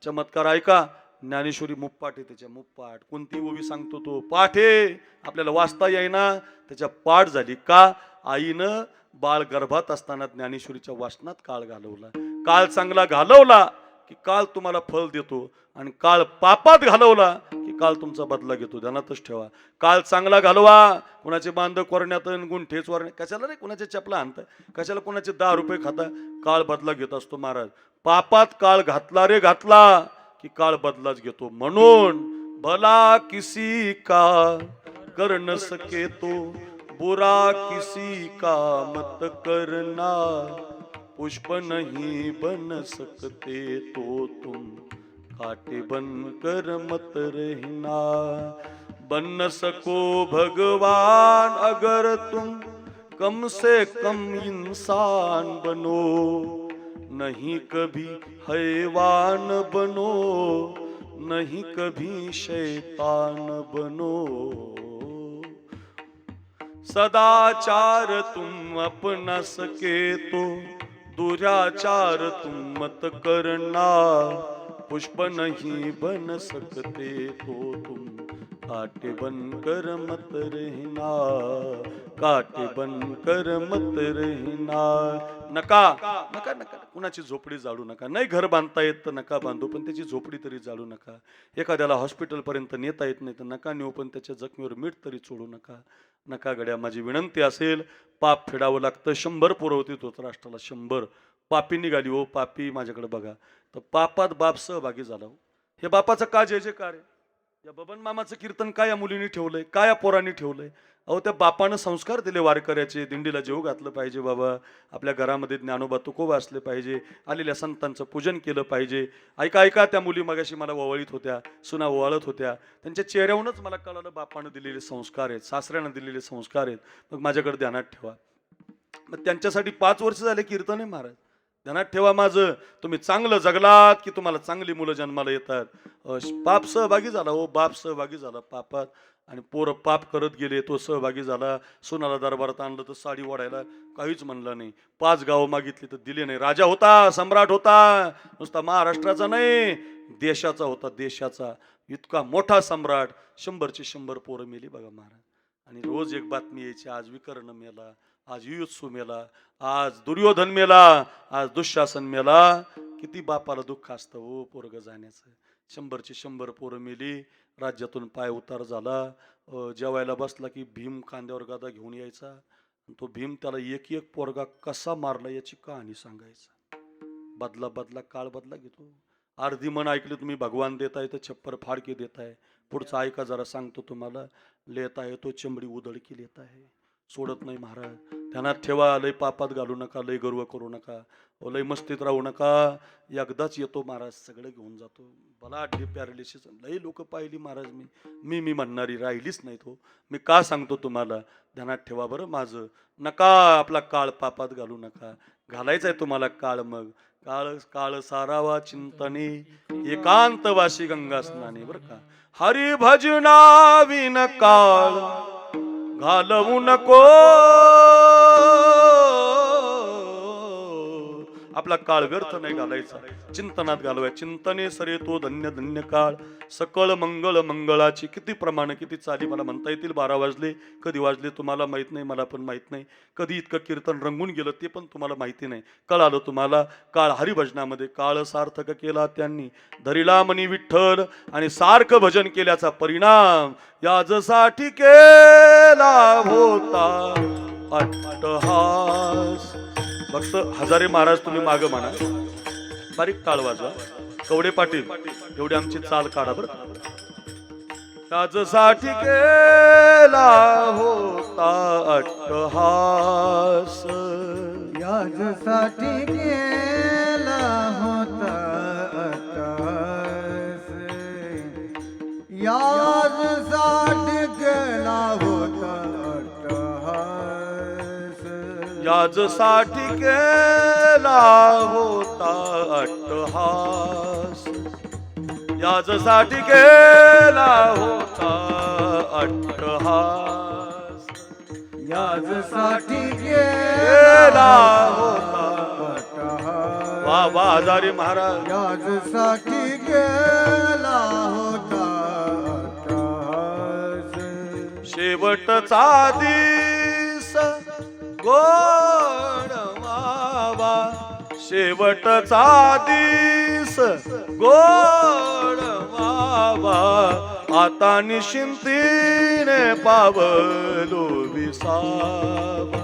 चमत्कार ऐका, ज्ञानेश्वरी मुप्पाट आहे त्याच्या. मुप्पाट कोणती ओवी सांगतो तो पाठ आहे. आपल्याला वाचता येईना, त्याच्या पाठ झाली. का? आईनं बाळ गर्भात असताना ज्ञानेश्वरीच्या वाचनात काळ घालवला. काळ चांगला घालवला की काळ तुम्हाला फळ देतो, आणि काळ पापात घालवला की काळ तुमचा बदला घेतो. ध्यानातच ठेवा. काळ चांगला घालवा. कुणाचे बांध कोरण्यात गुंठे चोरणे कशाला रे, कुणाचे चपला आणता कशाला, कुणाचे 10 रुपये खाता. काळ बदला घेत असतो महाराज. पापात काळ घातला रे घातला की काळ बदलाच घेतो. म्हणून भला किसी का कर न सके तो, बुरा किसी का मत करना. पुष्प नहीं बन सकते तो तुम, काटे बन कर मत रहना. बन न सको भगवान अगर तुम, कम से कम इंसान बनो. नहीं कभी हैवान बनो, नहीं कभी शैतान बनो. सदाचार तुम अपना सके तो, दुराचार तुम मत करना. पुष्प नहीं बन सकते तो तुम, काटे बन कर मत रहना. काटे बन कर मत रहना. नका नका नका कुणाची झोपडी जाळू नका. नाही घर बांधता येत तर नका बांधू, पण त्याची झोपडी तरी जाळू नका. एखाद्याला हॉस्पिटल पर्यंत नेता येत नाही तर नका नेऊ, पण त्याच्या जखमीवर मीठ तरी चोळू नका. नका गड्या. माझी विनंती असेल, पाप फेडावं लागतं. 100 पुरवते धृतराष्ट्राला. 100 पापी निघाली. हो पापी माझ्याकडे बघा. तर पापात बाप सहभागी झाला. हो हे बापाचं का जय जयकार आहे. या बबन मामाचं कीर्तन काय या मुलींनी ठेवलंय, काय या पोरांनी ठेवलंय. अहो त्या बापानं संस्कार दिले वारकऱ्याचे. दिंडीला जेव घातलं पाहिजे बाबा. आपल्या घरामध्ये ज्ञानोबा तुकोबा असले पाहिजे. आलेल्या संतांचं पूजन केलं पाहिजे. ऐका ऐका, त्या मुली मगाशी मला ओवाळीत होत्या, सुना ओवाळत होत्या. त्यांच्या चेहऱ्यावरूनच मला कळालं बापानं दिलेले संस्कार आहेत, सासऱ्यानं दिलेले संस्कार आहेत. मग माझ्याकडे ध्यानात ठेवा. मग त्यांच्यासाठी 5 वर्ष झाले कीर्तन आहे महाराज. ध्यानात ठेवा माझं. तुम्ही चांगलं जगलात की तुम्हाला चांगली मुलं जन्माला येतात. पाप सहभागी झाला. हो बाप सहभागी झाला पापात, आणि पोरं पाप करत गेले, तो सहभागी झाला. सोनाला दरबारात आणलं तर साडी ओढायला काहीच म्हणलं नाही. 5 गावं मागितली तर दिले नाही. राजा होता, सम्राट होता, नुसता महाराष्ट्राचा नाही देशाचा होता. देशाचा इतका मोठा सम्राट. 100चे 100 पोरं मेली बघा महाराज. आणि रोज एक बातमी यायची, आज विकर्ण मेला, आज युयुत्सू मेला, आज दुर्योधन मेला, आज दुःशासन मेला. किती बापाला दुःख असतं हो पोरग जाण्याचं. 100चे 100 पोरं मेली. राज्यातून पाय उतार झाला. जेवायला बसला की भीम खांद्यावर गदा घेऊन यायचा. तो भीम त्याला एक एक पोरगा कसा मारला याची कहाणी सांगायचा. बदला बदला काळ बदला घेतो. अर्धी मन ऐकली तुम्ही भगवान देताय तर छप्पर फाडके देताय. पुढचा ऐका जरा सांगतो तुम्हाला. लेता है तो चमडी उधड़ के लेता है, सोडत नाही महाराज. ध्यानात ठेवा, लय पापात घालू नका, लय गर्व करू नका, लय मस्तीत राहू नका. एकदाच येतो महाराज, सगळं घेऊन जातो. मला अड्डे पॅरालिसिस लय लोक पाहिली महाराज. मी म्हणणारी राहिलीच नाही. तो मी का सांगतो तुम्हाला, ध्यानात ठेवा बरं माझं. नका आपला काळ पापात घालू नका. घालायचा आहे तुम्हाला काळ, मग काळ काळ सारावा चिंतने, एकांतवासी गंगा स्नाने. बरं का, हरी भजना विन काळ घालवू नको. आपला काळ व्यर्थ नाही घालायचा, चिंतनात घालवाय. चिंतने सरे तो धन्य धन्य काळ, सकळ मंगळ मंगळाची. किती प्रमाण, किती चाली मला म्हणता येतील. 12 वाजले, कधी वाजले तुम्हाला माहित नाही, मला पण माहित नाही. कधी इतकं कीर्तन रंगून गेलं ते पण तुम्हाला माहिती नाही. कळालं तुम्हाला. काळ हरिभजनामध्ये काळ सार्थक केला त्यांनी, धरिला मनी विठ्ठल, आणि सारखं भजन केल्याचा परिणाम याजसाठी केला होता अट्टहास. फक्त हजारे महाराज तुम्ही माग म्हणा, बारीक टाळ वाजवा. कवडे पाटील एवढी आमची चाल काढा बरं. त्यासाठी केला होता अट्टहास, याजसाठी केला होता अट्टहास, याजसाठी केला होता अट्टहास, याजसाठी केला होता अट्टहास, याजसाठी केला होता अट्टहास, याजसाठी केला होता. अट्टहास, वा वा हजारे महाराज. याजसाठी केला होता अट्टहास, शेवटचा दिस गोड व्हावा, शेवटचा दिस गोड व्हावा, आता निश्चिंतीने पावलो विसावा,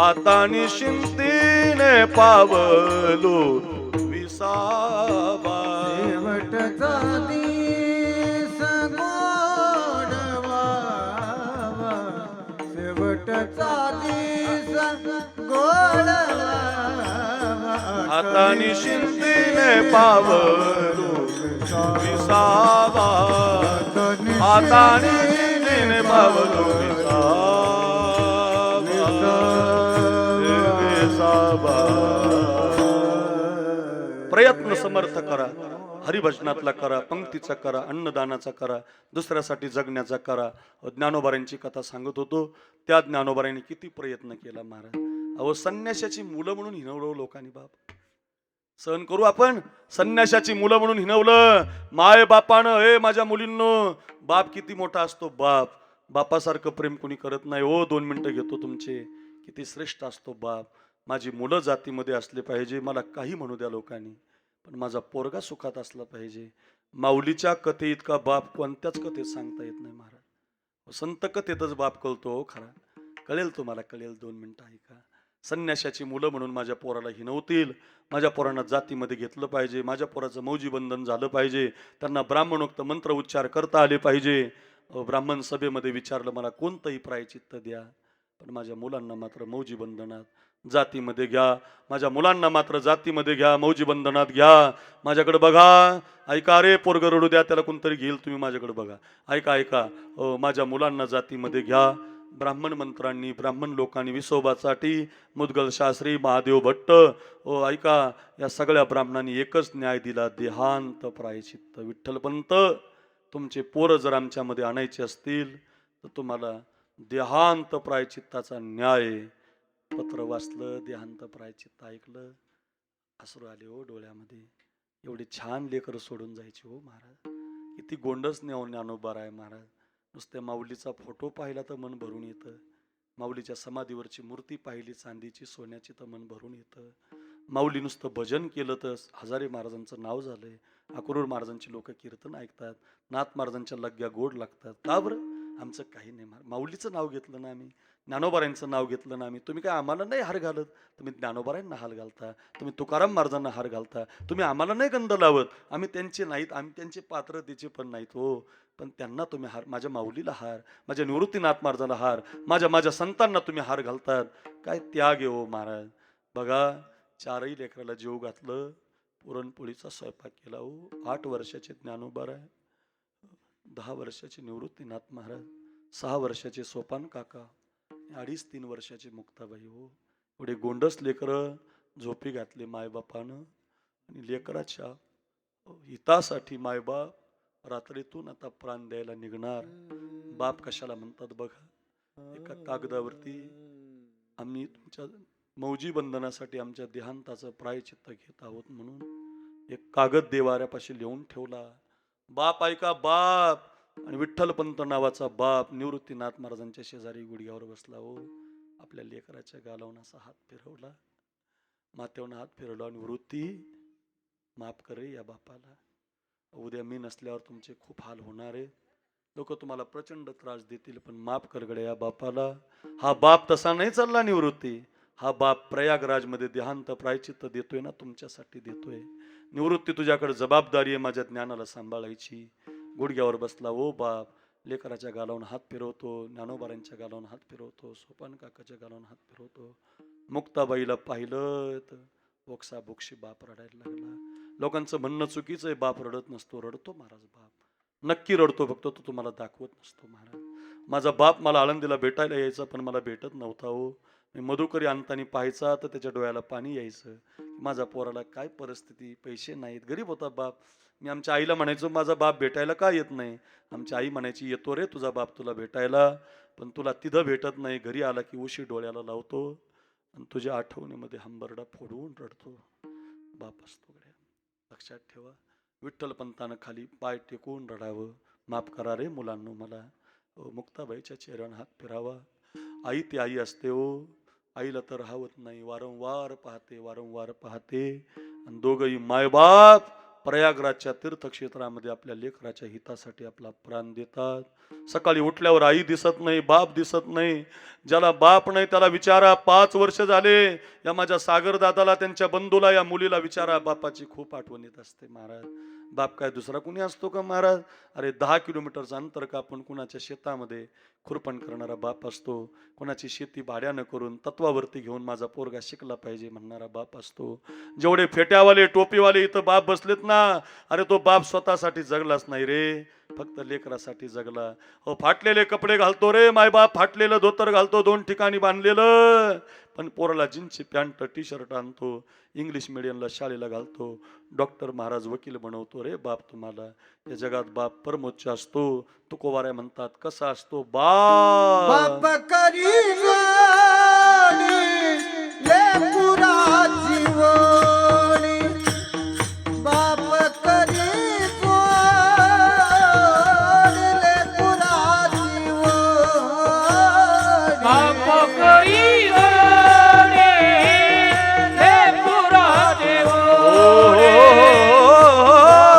आता निश्चिंतीने पावलो विसावा. शेवटचा दिस गोड व्हावा, शेवटचा दिस गोड व्हावा, आता निश्चिंतीने पावलो विसावा, आता निश्चिंतीने पावलो विसावा. प्रयत्न समर्थ करा, हरिभजनातला करा, पंक्तीचा करा, अन्नदानाचा करा, दुसऱ्यासाठी जगण्याचा करा. ज्ञानोबारांची कथा सांगत होतो, त्या ज्ञानोबारांनी किती प्रयत्न केला महाराज. अहो संन्याशाची मुलं म्हणून हिनवलं लोकांनी. बाप सहन करू आपण, संन्याशाची मुलं म्हणून हिनवलं. माय बापानं, हे माझ्या मुलींनो, बाप किती मोठा असतो. बापासारखं प्रेम कोणी करत नाही. ओ 2 मिनिटं घेतो तुमचे. किती श्रेष्ठ असतो बाप. माझी मुलं जातीमध्ये असले पाहिजे, मला काही म्हणू द्या लोकांनी, पण माझा पोरगा सुखात असला पाहिजे. माऊलीच्या कथे इतका बाप कोणत्याच कथेत सांगता येत नाही महाराज. संत कथेतच बाप कळतो खरा. कळेल तुम्हाला, कळेल. 2 मिनिटं ऐका. संन्याशाची मुलं म्हणून माझ्या पोराला हिनवतील, माझ्या पोरांना जातीमध्ये घेतलं पाहिजे, माझ्या पोराचं मौजी बंधन झालं पाहिजे, त्यांना ब्राह्मणोक्त मंत्र उच्चार करता आले पाहिजे. ब्राह्मण सभेमध्ये विचारलं मला कोणतंही प्रायचित्त द्या, पण माझ्या मुलांना मात्र मौजी बंधनात जातीमध्ये घ्या, माझ्या मुलांना मात्र जातीमध्ये घ्या, मौजी बंधनात घ्या. माझ्याकडे बघा, ऐका रे पोरग रडू द्या, त्याला कोणतरी घेईल, तुम्ही माझ्याकडे बघा, ऐका ऐका. माझ्या मुलांना जातीमध्ये घ्या. ब्राह्मण मंत्रांनी, ब्राह्मण लोकांनी विसोबासाठी मुदगल शास्त्री, महादेव भट्ट, ऐका, या सगळ्या ब्राह्मणांनी एकच न्याय दिला, देहांत प्रायचित्त. विठ्ठलपंत, तुमचे पोरं जर आमच्यामध्ये आणायचे असतील तर तुम्हाला देहांत प्रायचित्ताचा न्याय. पत्र वाचलं, देहांत प्रायचित्त ऐकलं, अश्रू आले हो डोळ्यामध्ये. एवढी छान लेकर सोडून जायची हो महाराज. किती गोंडस ज्ञानोबा आहे महाराज. नुसत्या माऊलीचा फोटो पाहिला तर मन भरून येतं, माऊलीच्या समाधीवरची मूर्ती पाहिली चांदीची सोन्याची तर मन भरून येतं. माऊली नुसतं भजन केलं तर हजारे महाराजांचं नाव झालंय. अक्रूर महाराजांची लोक कीर्तन ऐकतात, नाथ महाराजांच्या लग्या गोड लागतात. का बरं? आमचं काही नाही. माऊलीचं नाव घेतलं ना आम्ही, ज्ञानोबारांचं नाव घेतलं ना आम्ही. तुम्ही काय आम्हाला नाही हार घालत, तुम्ही ज्ञानोबारांना हार घालता, तुम्ही तुकाराम महाराजांना हार घालता. तुम्ही आम्हाला नाही गंध लावत, आम्ही त्यांचे नाहीत, आम्ही त्यांचे पात्र त्याचे पण नाहीत हो. पण त्यांना तुम्ही हार, माझ्या माऊलीला हार, माझ्या निवृत्तीनाथ महाराजाला हार, माझ्या माझ्या संतांना तुम्ही हार घालतात. काय त्याग आहे हो महाराज. बघा, चारही लेकराला जीव घातलं, पुरणपोळीचा स्वयंपाक केला हो. 8 वर्षाचे ज्ञानोबा आहे, 10 वर्षाचे निवृत्तीनाथ महाराज, 6 वर्षाचे सोपान काका, 2.5-3 वर्षाचे मुक्ताबाई हो. एवढे गोंडस लेकरं झोपी घातले मायबापानं. आणि लेकराच्या हितासाठी मायबाप रात्रीतून आता प्राण द्यायला निघणार. बाप कशाला म्हणतात बघा. एका कागदावरती आम्ही तुमच्या मौजी बंधनासाठी आमच्या देहांताचं प्रायचित्त घेत आहोत म्हणून एक कागद देवाऱ्यापाशी लिहून ठेवला. बाप ऐका बाप. आणि विठ्ठलपंत नावाचा बाप निवृत्तीनाथ महाराजांच्या शेजारी गुडघ्यावर बसला हो. आपल्या लेकराच्या गालावून असा हात फिरवला, माथ्यावरून हात फिरवला. आणि वृत्ती, माफ करे या बापाला. उद्या मी नसल्यावर तुमचे खूप हाल होणार आहे. लोक तुम्हाला प्रचंड त्रास देतील, पण माफ कर गड्या या बापाला. हा बाप तसा नाही चालला निवृत्ती. हा बाप प्रयागराजमध्ये देहांत प्रायचित्त देतोय ना, तुमच्यासाठी देतोय. निवृत्ती, तुझ्याकडे जबाबदारी आहे माझ्या ज्ञानाला सांभाळायची. गुडघ्यावर बसला ओ बाप. लेकराच्या गालावून हात फिरवतो, ज्ञानोबारांच्या गालावून हात फिरवतो, सोपान काकाच्या गालावून हात फिरवतो. मुक्ताबाईला पाहिलं तर बोक्सा बोक्षी बाप रडायला लागला. लोकांचं म्हणणं चुकीचं आहे, बाप रडत नसतो. रडतो महाराज बाप, नक्की रडतो, फक्त तो तुम्हाला दाखवत नसतो महाराज. माझा बाप मला आळंदीला भेटायला यायचा, पण मला भेटत नव्हता हो. मी मधुकरी अंतानी पाहायचा तर त्याच्या डोळ्याला पाणी यायचं. माझ्या पोराला काय परिस्थिती, पैसे नाहीत, गरीब होता बाप. मी आमच्या आईला म्हणायचो माझा बाप भेटायला का येत नाही. आमची आई म्हणायची येतो रे तुझा बाप तुला भेटायला, पण तुला तिथं भेटत नाही. घरी आला की उशी डोळ्याला लावतो आणि तुझ्या आठवणीमध्ये हंबरडा फोडवून रडतो. बाप असतो गड्या, लक्षात ठेवा. विठ्ठलपंतानं खाली पाय टेकून रडावं. माफ करा रे मुलांनो मला. मुक्ताबाईच्या चेहऱ्यावर हात फिरावा. आई ती आई असते हो. आईला तर राहवत नाही, वारंवार पाहते, वारंवार पाहते. आणि दोघंही मायबाप प्रयागराजच्या तीर्थक्षेत्रामध्ये आपल्या लेकराच्या हितासाठी आपला प्राण देतात. सकाळी उठल्यावर आई दिसत नाही, बाप दिसत नाही. ज्याला बाप नाही त्याला विचारा, 5 वर्ष झाले या माझ्या सागर दादाला, त्यांच्या बंधूला, या मुलीला विचारा, बापाची खूप आठवण येत असते महाराज. बाप काय दुसरा कुणी असतो का महाराज. अरे 10 किलोमीटरचं अंतर कापून कुणाच्या शेतामध्ये खुरपण करणारा बाप असतो. कोणाची शेती भाड्यानं करून तत्वावरती घेऊन माझा पोरगा शिकला पाहिजे म्हणणारा बाप असतो. जेवढे फेट्यावाले टोपीवाले इथं बाप बसलेत ना, अरे तो बाप स्वतःसाठी जगलाच नाही रे, फक्त लेकरासाठी जगला. हो, फाटलेले कपडे घालतो रे मायबाप, फाटलेलं धोतर घालतो 2 ठिकाणी बांधलेलं, पण पोराला जीन्सची पॅन्ट टी शर्ट आणतो, इंग्लिश मिडियमला शाळेला घालतो, डॉक्टर महाराज वकील बनवतो रे बाप तुम्हाला. या जगात बाप परमोच्च असतो. तुकोबाऱ्या म्हणतात कसा असतो बाप. बाप करी जोडी लेकराची ओढी. बाप करी जोडी लेकराची ओढी. बाप करी ओढे लेकराचे ओढे.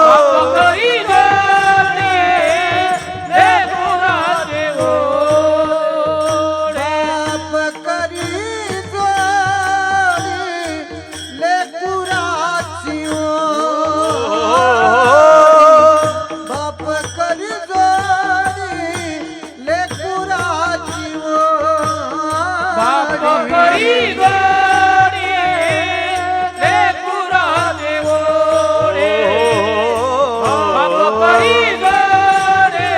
बाप करी ओढे लेकराचे ओढे. बाप करी जोडी लेकराची ओढी. बाप करी जोडी लेकराची बाप ओढी. करी ओढे लेकराचे ओढे. बाप करी ओढे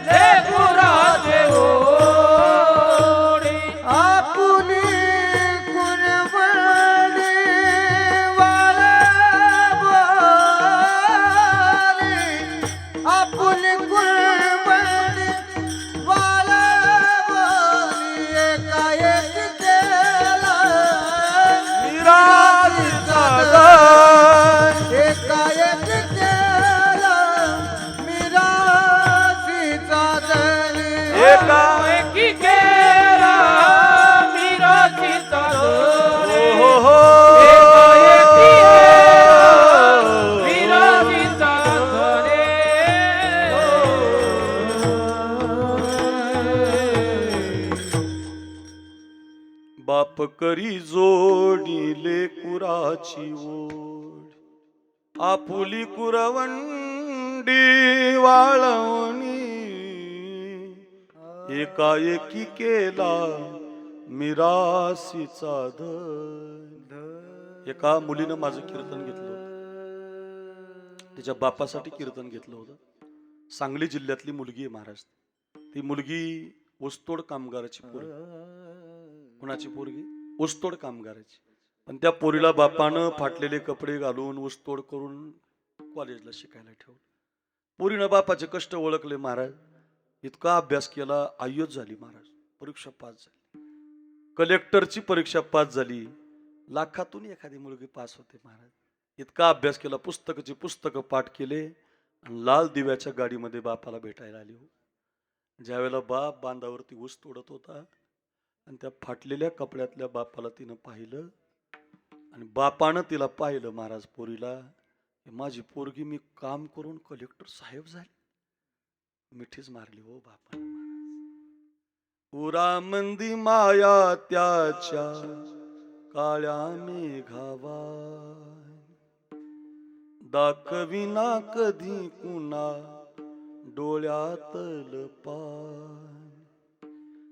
लेकराचे ओढे. आपुली कुरवडी वाळवली. आपुली कुरवडी वाळवली. एकाएक केला मिराजीचा गाय. एकाएक केला मिराजीचा दली. एकी केला मिराजीचा दली. एकी मिराजीचा दली. बाप करी जोडी लेकुराची ओढ. आपुली कुरवंडी मुंडी वाळवणी एकाएकी केला मिरासीचा धन. एका मुलीनं माझं कीर्तन घेतलं होतं, तिच्या बापासाठी कीर्तन घेतलं होतं. सांगली जिल्ह्यातली मुलगी आहे महाराज. ती मुलगी ऊसतोड कामगाराची पोरगी. कुणाची पोरगी? ऊसतोड कामगाराची. पण त्या पोरीला बापानं फाटलेले कपडे घालून ऊसतोड करून कॉलेजला शिकायला ठेवलं. पोरीनं बापाचे कष्ट ओळखले महाराज. इतका अभ्यास केला, आय्यत झाली महाराज. परीक्षा पास झाली, कलेक्टरची परीक्षा पास झाली. लाखातून एखादी मुलगी पास होते महाराज. इतका अभ्यास केला, पुस्तकाची पुस्तकं पाठ केले आणि लाल दिव्याच्या गाडीमध्ये बापाला भेटायला आली. ज्यावेळेला बाप बांधावरती ऊस तोडत होता आणि त्या फाटलेल्या कपड्यातल्या बापाला तिनं पाहिलं आणि बापानं तिला पाहिलं महाराज पोरीला. माझी पोरगी मी काम करून कलेक्टर साहेब झाले. मिठीच मारली हो बापा. उरा मंदी माया त्याच्या काळ्या मेघावा, दाखविना कधी कुणा डोळ्यातल पान.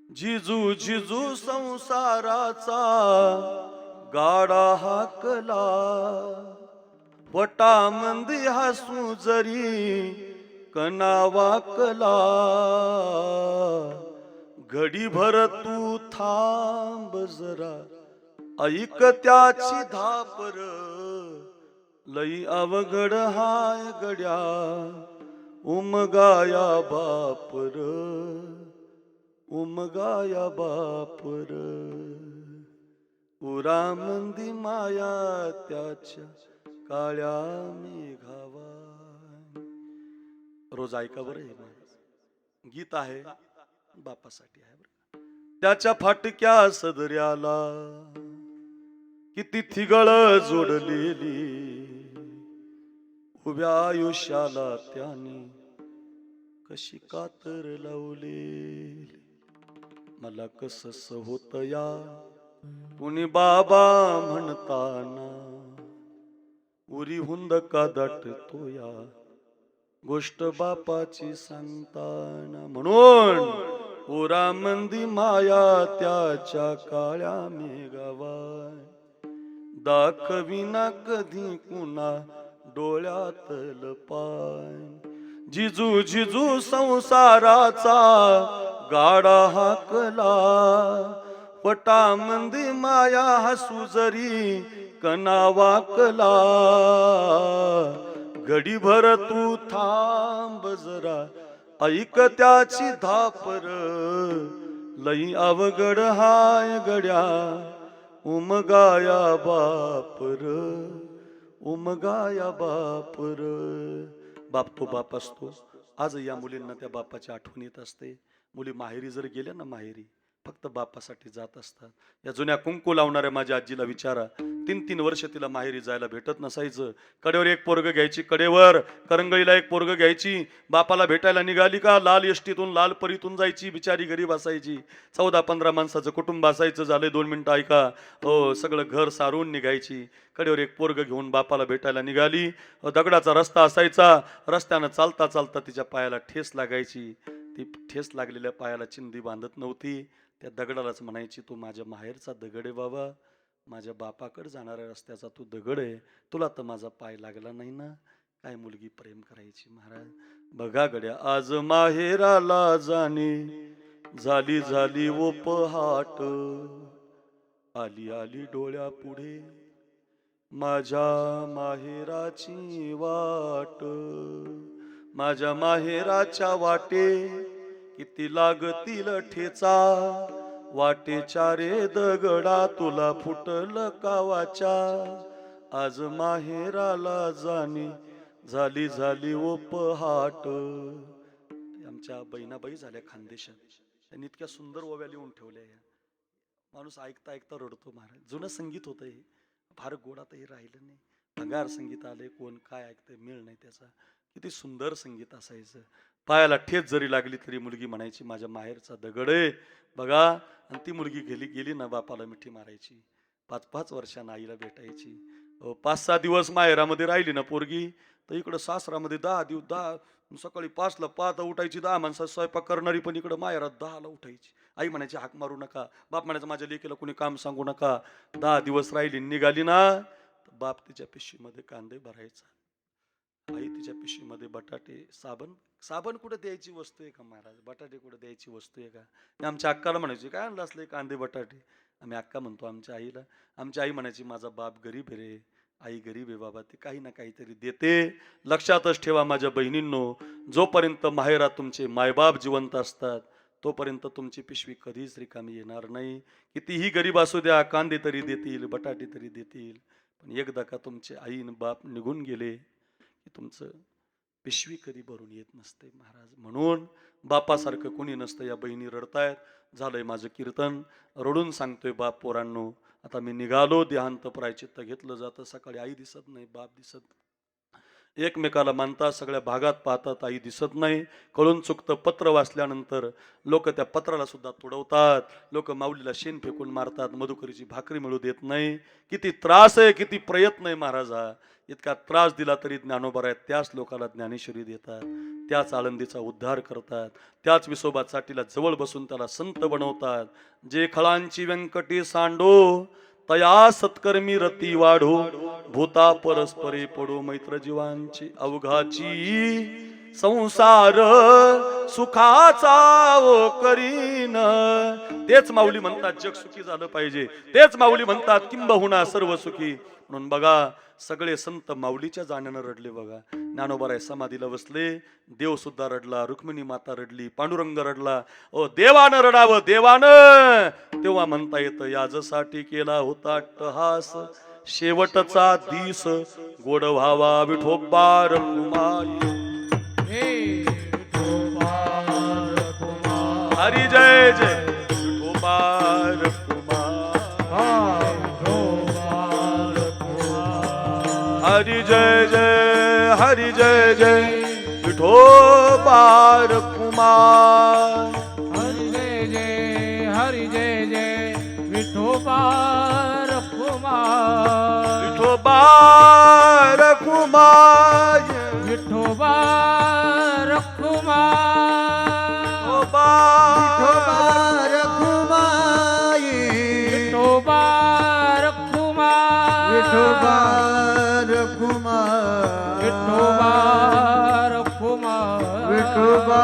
जिजू जिजू संसाराचा गाडा हाकला, वटामंदी हसू जरी कणा वाकला. घडीभर तू थांब जरा, ऐक त्याची धापर. लई अवघड हाय गड्या, उमगाया बापर, उमगाया बापर. उरामंदी माया त्याच्या काळ्या मेघावा. रोज ऐका बरं. हे गीत आहे, बापासाठी आहे बरं. त्याच्या फाटक्या सदऱ्याला किती थिगळ जोडलेली, उभ्या आयुष्याला त्याने कशी कातर लावलेली. मला कसं होत या कुणी बाबा म्हणताना, उरी हुंद का दाटतो या गोष्ट बापाची सांगताना. म्हणून उरामंदी माया त्याच्या काळ्या मेघावा, दाखविना कधी कुणा डोळ्यातल पान. जिजू जिजू संसाराचा गाडा हाकला, पटामंदी माया हसू जरी कणा वाकला. घडीभर तू थांब जरा, ऐक त्याची धापर. लई अवघड हाय गड्या, उमगाया बापर, उमगाया बापर. बाप तो बाप असतो. आज या मुलींना त्या बापाची आठवण येत असते. मुली माहेरी जर गेल्या ना, माहेरी फक्त बापासाठी जात असतात. या जुन्या कुंकू लावणाऱ्या माझ्या आजीला विचारा, 3-3 वर्ष तिला माहेरी जायला भेटत नसायचं. कडेवर एक पोरग घ्यायची, कडेवर करंगळीला एक पोरग घ्यायची. बापाला भेटायला निघाली का लाल एसटीतून लाल परीतून जायची. बिचारी गरीब असायची. 14-15 माणसाचं कुटुंब असायचं. झाले 2 मिनिटं ऐका. हो, सगळं घर सारून निघायची. कडेवर एक पोरग घेऊन बापाला भेटायला निघाली. दगडाचा रस्ता असायचा. रस्त्यानं चालता चालता तिच्या पायाला ठेस लागायची. ती ठेस लागलेल्या पायाला चिंधी बांधत नव्हती. त्या दगडालाच म्हणायची, तू माझ्या माहेरचा दगड आहे बाबा, माझ्या बापाकडे जाणाऱ्या रस्त्याचा तू दगड आहे, तुला तर माझा पाय लागला नाही ना. काय मुलगी प्रेम करायची महाराज. बघा गड्या, आज माहेराला जाणे झाली झाली वो पहाट. आली आली डोळ्या पुढे माझ्या माहेराची वाट. माझ्या माहेराच्या वाटे किती लागतील ठेचा. वाटेच्या रे दगडा तुला फुटल कावाच्या. आज माहेराला जाणे झाली झाली ओ पहाट. आमच्या बहिणाबाई झाल्या खानदेशात. त्यांनी इतक्या सुंदर ओव्या लिहून ठेवल्या. माणूस ऐकता ऐकता रडतो महाराज. जुनं संगीत होतं हे, फार गोड आता हे राहिलं नाही. भंगार संगीत आले, कोण काय ऐकतंय मेळ नाही त्याचा. किती सुंदर संगीत असायचं. पायाला ठेच जरी लागली तरी मुलगी म्हणायची, माझ्या माहेरचा दगड आहे बघा. आणि ती मुलगी गेली ना, बापाला मिठी मारायची. 5-5 वर्षांना आईला भेटायची. 5-6 दिवस माहेरामध्ये राहिली ना पोरगी, तर इकडं सासरामध्ये 10 दिवस 10 सकाळी 5ला पाहता उठायची 10 माणसं स्वयंपाक करणारी, पण इकडं माहेरात 10ला उठायची. आई म्हणायची हाक मारू नका, बाप म्हणायचं माझ्या लेकीला कोणी काम सांगू नका. 10 दिवस राहिली निघाली ना, तर बाप तिच्या पिशवीमध्ये कांदे भरायचा, आई तिच्या पिशवीमध्ये बटाटे. साबण साबण कुठे द्यायची वस्तू आहे का महाराज? बटाटे कुठे द्यायची वस्तू आहे का? मी आमच्या अक्काला म्हणायची काय आणलं असले कांदे बटाटे. आम्ही अक्का म्हणतो आमच्या आईला. आमची आई म्हणायची माझा बाप गरीब आहे रे, आई गरीब आहे बाबा, ते काही ना काहीतरी देते. लक्षातच ठेवा माझ्या बहिणींनो, जोपर्यंत माहेरात तुमचे मायबाप जिवंत असतात तोपर्यंत तुमची पिशवी कधीच रिकामी येणार नाही. कितीही गरीब असू द्या, कांदे तरी देतील, बटाटे तरी देतील. पण एकदा का तुमचे आई आणि बाप निघून गेले की तुमचं पिशवी कधी भरून येत नसते महाराज. म्हणून बापासारखं कोणी नसतं. या बहिणी रडतायत. झालंय माझं कीर्तन, रडून सांगतोय बाप पोरांनो. आता मी निघालो, देहांत प्रायचित्त घेतलं जातं. सकाळी आई दिसत नाही, बाप दिसत नाही. एकमेकाला मानतात, सगळ्या भागात पाहतात, आई दिसत नाही. कळून चुकतं. पत्र वाचल्यानंतर लोक त्या पत्राला सुद्धा तुडवतात. लोक माऊलीला शेण फेकून मारतात, मधुकरीची भाकरी मिळू देत नाही. किती त्रास आहे, किती प्रयत्न आहे महाराजा. इतका त्रास दिला तरी ज्ञानोबा आहेत त्याच लोकाला ज्ञानेश्वरी देतात, त्याच आळंदीचा उद्धार करतात, त्याच विसोबा चाटीला जवळ बसून त्याला संत बनवतात. जे खळांची व्यंकटी सांडो, तया सत्कर्मी रती वाढो, भूता परस्परे पडो मैत्र जीवांची अवघाची. संसार सुखाचा ओ करीन. तेच माऊली म्हणतात जग सुखी झालं पाहिजे. तेच माऊली म्हणतात किंबहुना सर्व सुखी. म्हणून बघा सगळे संत माऊलीच्या जाण्यानं रडले. बघा ज्ञानोबा समाधीला बसले, देव सुद्धा रडला, रुक्मिणी माता रडली, पांडुरंग रडला. ओ देवानं रडावं, देवानं. तेव्हा म्हणता येतं याजसाठी केला होता अट्टहास, शेवटचा दिस गोड व्हावा विठोबा रखुमाई. हरी जय जय विठोबा रखुमाई. हरी जय जय, हरी जय जय विठोबा रखुमाई. हरी जय जय, हरी जय जय विठोबा रखुमाई. विठोबा रखुमाई. विठोबा रखुमाई. विठोबा विठोबा रखुमाई. विठोबा रखुमाई. विठोबा रखुमाई. विठोबा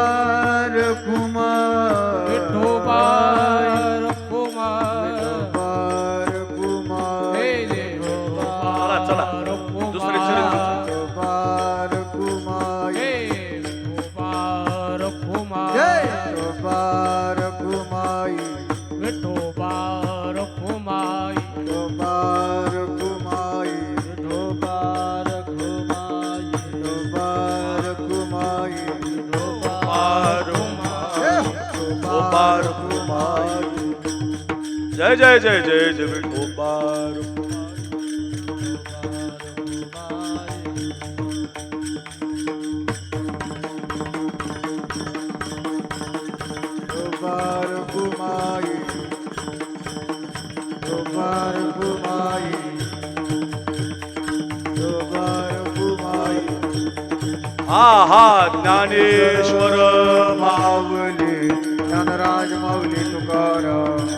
रखुमाई. विठोबा रखुमाई. जय जय चला चला दुसरे चरण घेऊ. विठोबा रखुमाई. जय विठोबा रखुमाई. जय विठोबा रखुमाई. विठोबा रखुमाई. विठोबा रखुमाई. विठोबा रखुमाई. विठोबा रखुमाई. विठोबा रखुमाई. जय जय जय जय जय विठोबा रखुमाई. विठोबा रखुमाई. विठोबा रखुमाई. विठोबा रखुमाई. हा हा ज्ञानेश्वर माऊली ज्ञानराज माऊली तुकाराम.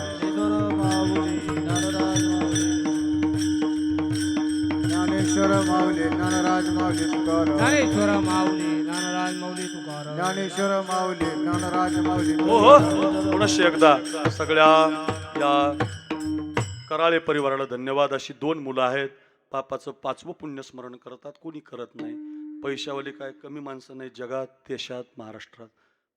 ज्ञानेश्वर माऊली ज्ञानराज माऊली तुकाराम. ज्ञानेश्वर माऊली ज्ञानराज माऊली तुकाराम. ज्ञानेश्वर माऊली ज्ञानराज माऊली हो हो पुनश्च एकदा सगळ्या या कराळे परिवाराला धन्यवाद. अशी 2 मुलं आहेत, बापाचं 5वं पुण्यस्मरण करतात. कोणी करत नाही. पैशावाली काय कमी माणसं नाही जगात, देशात, महाराष्ट्रात.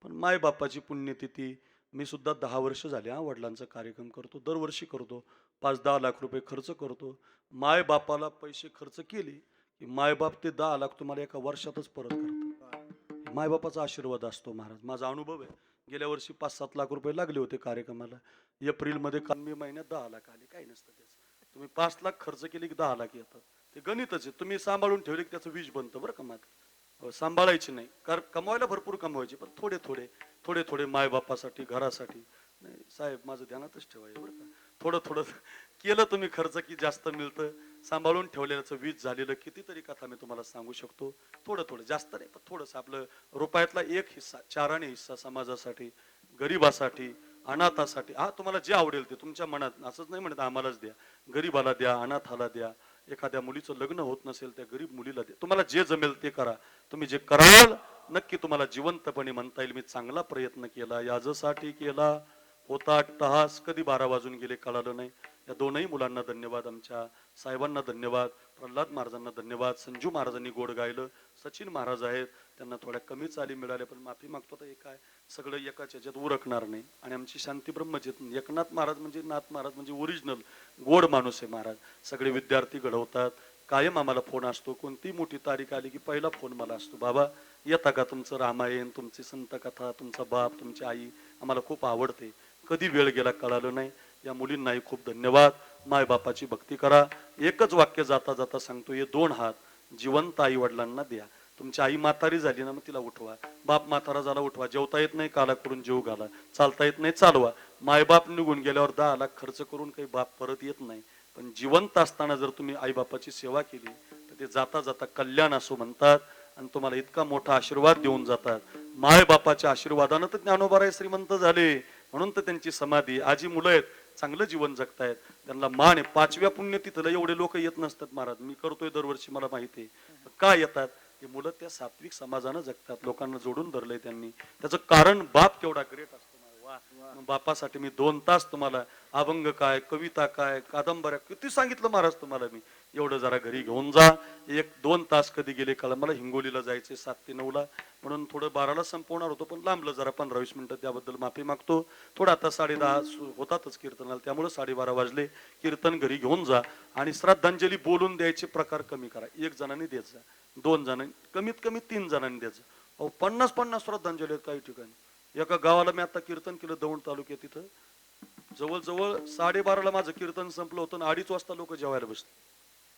पण माय बापाची पुण्यतिथी मी सुद्धा 10 वर्ष झाले वडिलांचा कार्यक्रम करतो, दरवर्षी करतो. 5-10 लाख रुपये खर्च करतो. माय बापाला पैसे खर्च केले की मायबाप ते 10 लाख तुम्हाला एका वर्षातच परत करतात. मायबापाचा आशीर्वाद असतो महाराज. माझा अनुभव आहे. गेल्या वर्षी 5-7 लाख रुपये लागले होते कार्यक्रमाला. एप्रिलमध्ये मे महिन्यात 10 लाख आले. काही नसतं त्याचं. तुम्ही 5 लाख खर्च केले की 10 लाख येतात. ते गणितच आहे. तुम्ही सांभाळून ठेवले की त्याचं विष बनतं बरं का. मात्र सांभाळायची नाही, कारण कमवायला भरपूर कमवायचे, पण थोडे थोडे थोडे थोडे मायबापासाठी, घरासाठी. नाही साहेब माझं ध्यानातच ठेवायचं बरं का. थोडं थोडं केलं तुम्ही खर्च की जास्त मिळतं, सांभाळून ठेवलेल्याचं 20 झालेलं कितीतरी कथा मी तुम्हाला सांगू शकतो. थोडं थोडं, जास्त नाही पण थोडंसं आपलं रुपयातला एक हिस्सा, 4 आणे हिस्सा समाजासाठी, गरीबासाठी, अनाथासाठी. हा तुम्हाला जे आवडेल ते तुमच्या मनात, असंच नाही म्हणत आम्हालाच द्या, गरीबाला द्या, अनाथाला द्या, एखाद्या मुलीचं लग्न होत नसेल त्या गरीब मुलीला द्या. तुम्हाला जे जमेल ते करा. तुम्ही जे कराल नक्की तुम्हाला जिवंतपणे म्हणता येईल मी चांगला प्रयत्न केला, याजसाठी केला होता अट्टहास, कधी 12 वाजून गेले कळालं नाही. या दोनही मुलांना धन्यवाद, आमच्या साहेबांना धन्यवाद, प्रल्हाद महाराजांना धन्यवाद. संजू महाराजांनी गोड गायलं. सचिन महाराज आहेत, त्यांना थोड्या कमी चाली मिळाल्या पण माफी मागतो. तर हे काय सगळं एकाच ह्याच्यात उरकणार नाही. आणि आमची शांती ब्रह्मचेत एकनाथ महाराज म्हणजे नाथ महाराज म्हणजे ओरिजिनल गोड माणूस आहे महाराज. सगळे विद्यार्थी घडवतात. कायम आम्हाला फोन असतो, कोणती मोठी तारीख आली की पहिला फोन मला असतो, बाबा येता का, तुमचं रामायण, तुमची संत कथा, तुमचा बाप, तुमची आई आम्हाला खूप आवडते. कधी वेळ गेला कळालं नाही. या मुलींनाही खूप धन्यवाद. माय बापाची भक्ती करा. एकच वाक्य जाता जाता सांगतो, हे 2 हात जिवंत आई वडिलांना द्या. तुमची आई म्हातारी झाली ना, मग तिला उठवा. बाप म्हातारा झाला उठवा. जेवता येत नाही काला करून जेव घाला. चालता येत नाही चालवा. मायबाप निघून गेल्यावर 10 लाख खर्च करून काही बाप परत येत नाही. पण जिवंत असताना जर तुम्ही आई बापाची सेवा केली तर ते जाता जाता कल्याण असो म्हणतात आणि तुम्हाला इतका मोठा आशीर्वाद देऊन जातात. माय बापाच्या आशीर्वादानं तर ज्ञानोबाराय श्रीमंत झाले, म्हणून तर त्यांची समाधी. आजी मुलं आहेत, चांगलं जीवन जगतायत, त्यांना मान आहे. 5व्या पुण्यतिथीला एवढे लोक येत नसतात महाराज, मी करतोय दरवर्षी, मला माहिती आहे का येतात. हे मुलं त्या सात्विक समाजानं जगतात, लोकांना जोडून धरलंय त्यांनी. त्याचं कारण बाप केवढा ग्रेट असतो. बापासाठी मी 2 तास तुम्हाला अभंग काय, कविता काय, कादंबऱ्या किती सांगितलं महाराज तुम्हाला मी. एवढं जरा घरी घेऊन जा. 1-2 तास कधी गेले कळा. मला हिंगोलीला जायचे 7 ते 9 ला, म्हणून थोडं 12 ला संपवणार होतो पण लांबलं जरा 15-20 मिनिटं, त्याबद्दल माफी मागतो. थोडं आता 10:30 होतातच कीर्तनाला, त्यामुळे 12:30 वाजले. कीर्तन घरी घेऊन जा आणि श्रद्धांजली बोलून द्यायचे प्रकार कमी करा. 1 जणांनी द्यायचा, 2 जणांनी, कमीत कमी 3 जणांनी द्यायचं. अहो 50-50 श्रद्धांजली आहेत काही ठिकाणी. एका गावाला मी आता कीर्तन केलं दौंड तालुक्यात, तिथं जवळजवळ 12:30 ला माझं कीर्तन संपलं होतं आणि 2:30 वाजता लोक जेवायला बसले.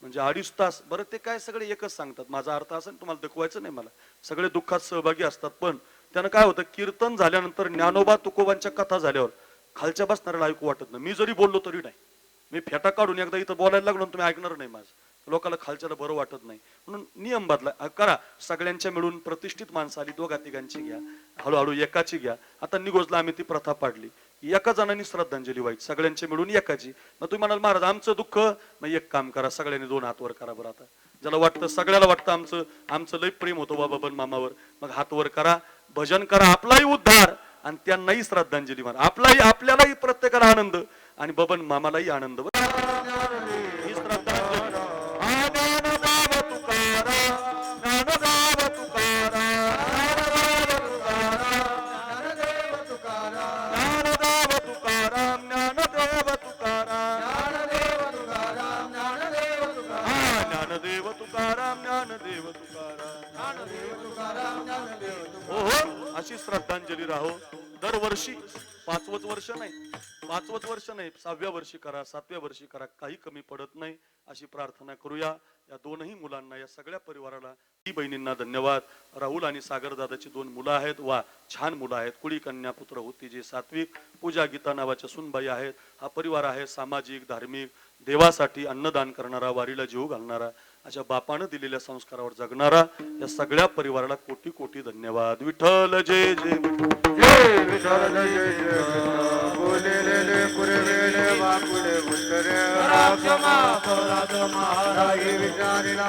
म्हणजे 2.5 तास. बरं ते काय सगळे एकच सांगतात, माझा अर्थ असेल तुम्हाला दाखवायचं नाही मला, सगळे दुःखात सहभागी असतात. पण त्यानं काय होतं, कीर्तन झाल्यानंतर ज्ञानोबा तुकोबांच्या कथा झाल्यावर खालच्या बसणाऱ्याला ऐकू वाटत नाही. मी जरी बोललो तरी नाही, मी फेटा काढून एकदा इथं बोलायला लागलो तुम्ही ऐकणार नाही माझं, लोकांना खालच्याला बरं वाटत नाही. म्हणून नियम बदला करा. सगळ्यांच्या मिळून प्रतिष्ठित माणसं आली, 2-3 घ्या, हळूहळू एकाची घ्या. आता निघोजला आम्ही ती प्रथा पाडली, एका जणांनी श्रद्धांजली व्हायची, सगळ्यांच्या मिळून एकाची. मग तुम्ही म्हणाल महाराज आमचं दुःख, मग एक काम करा, सगळ्यांनी 2 हात वर करा. बरं आता ज्याला वाटतं, सगळ्याला वाटतं आमचं लय प्रेम होतं बाबा बन मामावर, मग हात वर करा, भजन करा, आपलाही उद्धार आणि त्यांनाही श्रद्धांजली मारा. आपल्यालाही प्रत्येकाला आनंद आणि बबन मामालाही आनंद. अशी श्रद्धांजली राहो दरवर्षी. 5वंच वर्ष नाही, 6व्या वर्षी करा, 7व्या वर्षी करा, काही कमी पडत नाही अशी प्रार्थना करूया. या 2ही मुलांना, या सगळ्या परिवाराला, ती बहिणींना धन्यवाद. राहुल आणि सागर दादाची 2 मुलं आहेत, वा छान मुलं आहेत. कुळी कन्या पुत्र होती जे सात्विक. पूजा गीता नावाच्या सुनबाई आहेत. हा परिवार आहे सामाजिक, धार्मिक, देवासाठी अन्नदान करणारा, वारीला जीव घालणारा, अशा बापानं दिलेल्या संस्कारावर जगणारा. या सगळ्या परिवाराला कोटी कोटी धन्यवाद. विठ्ठल जय जय जय विठ्ठल जय जय बोलेले पुरवेले वाकुले उत्तरे राक्षमा महाराज विचारिला.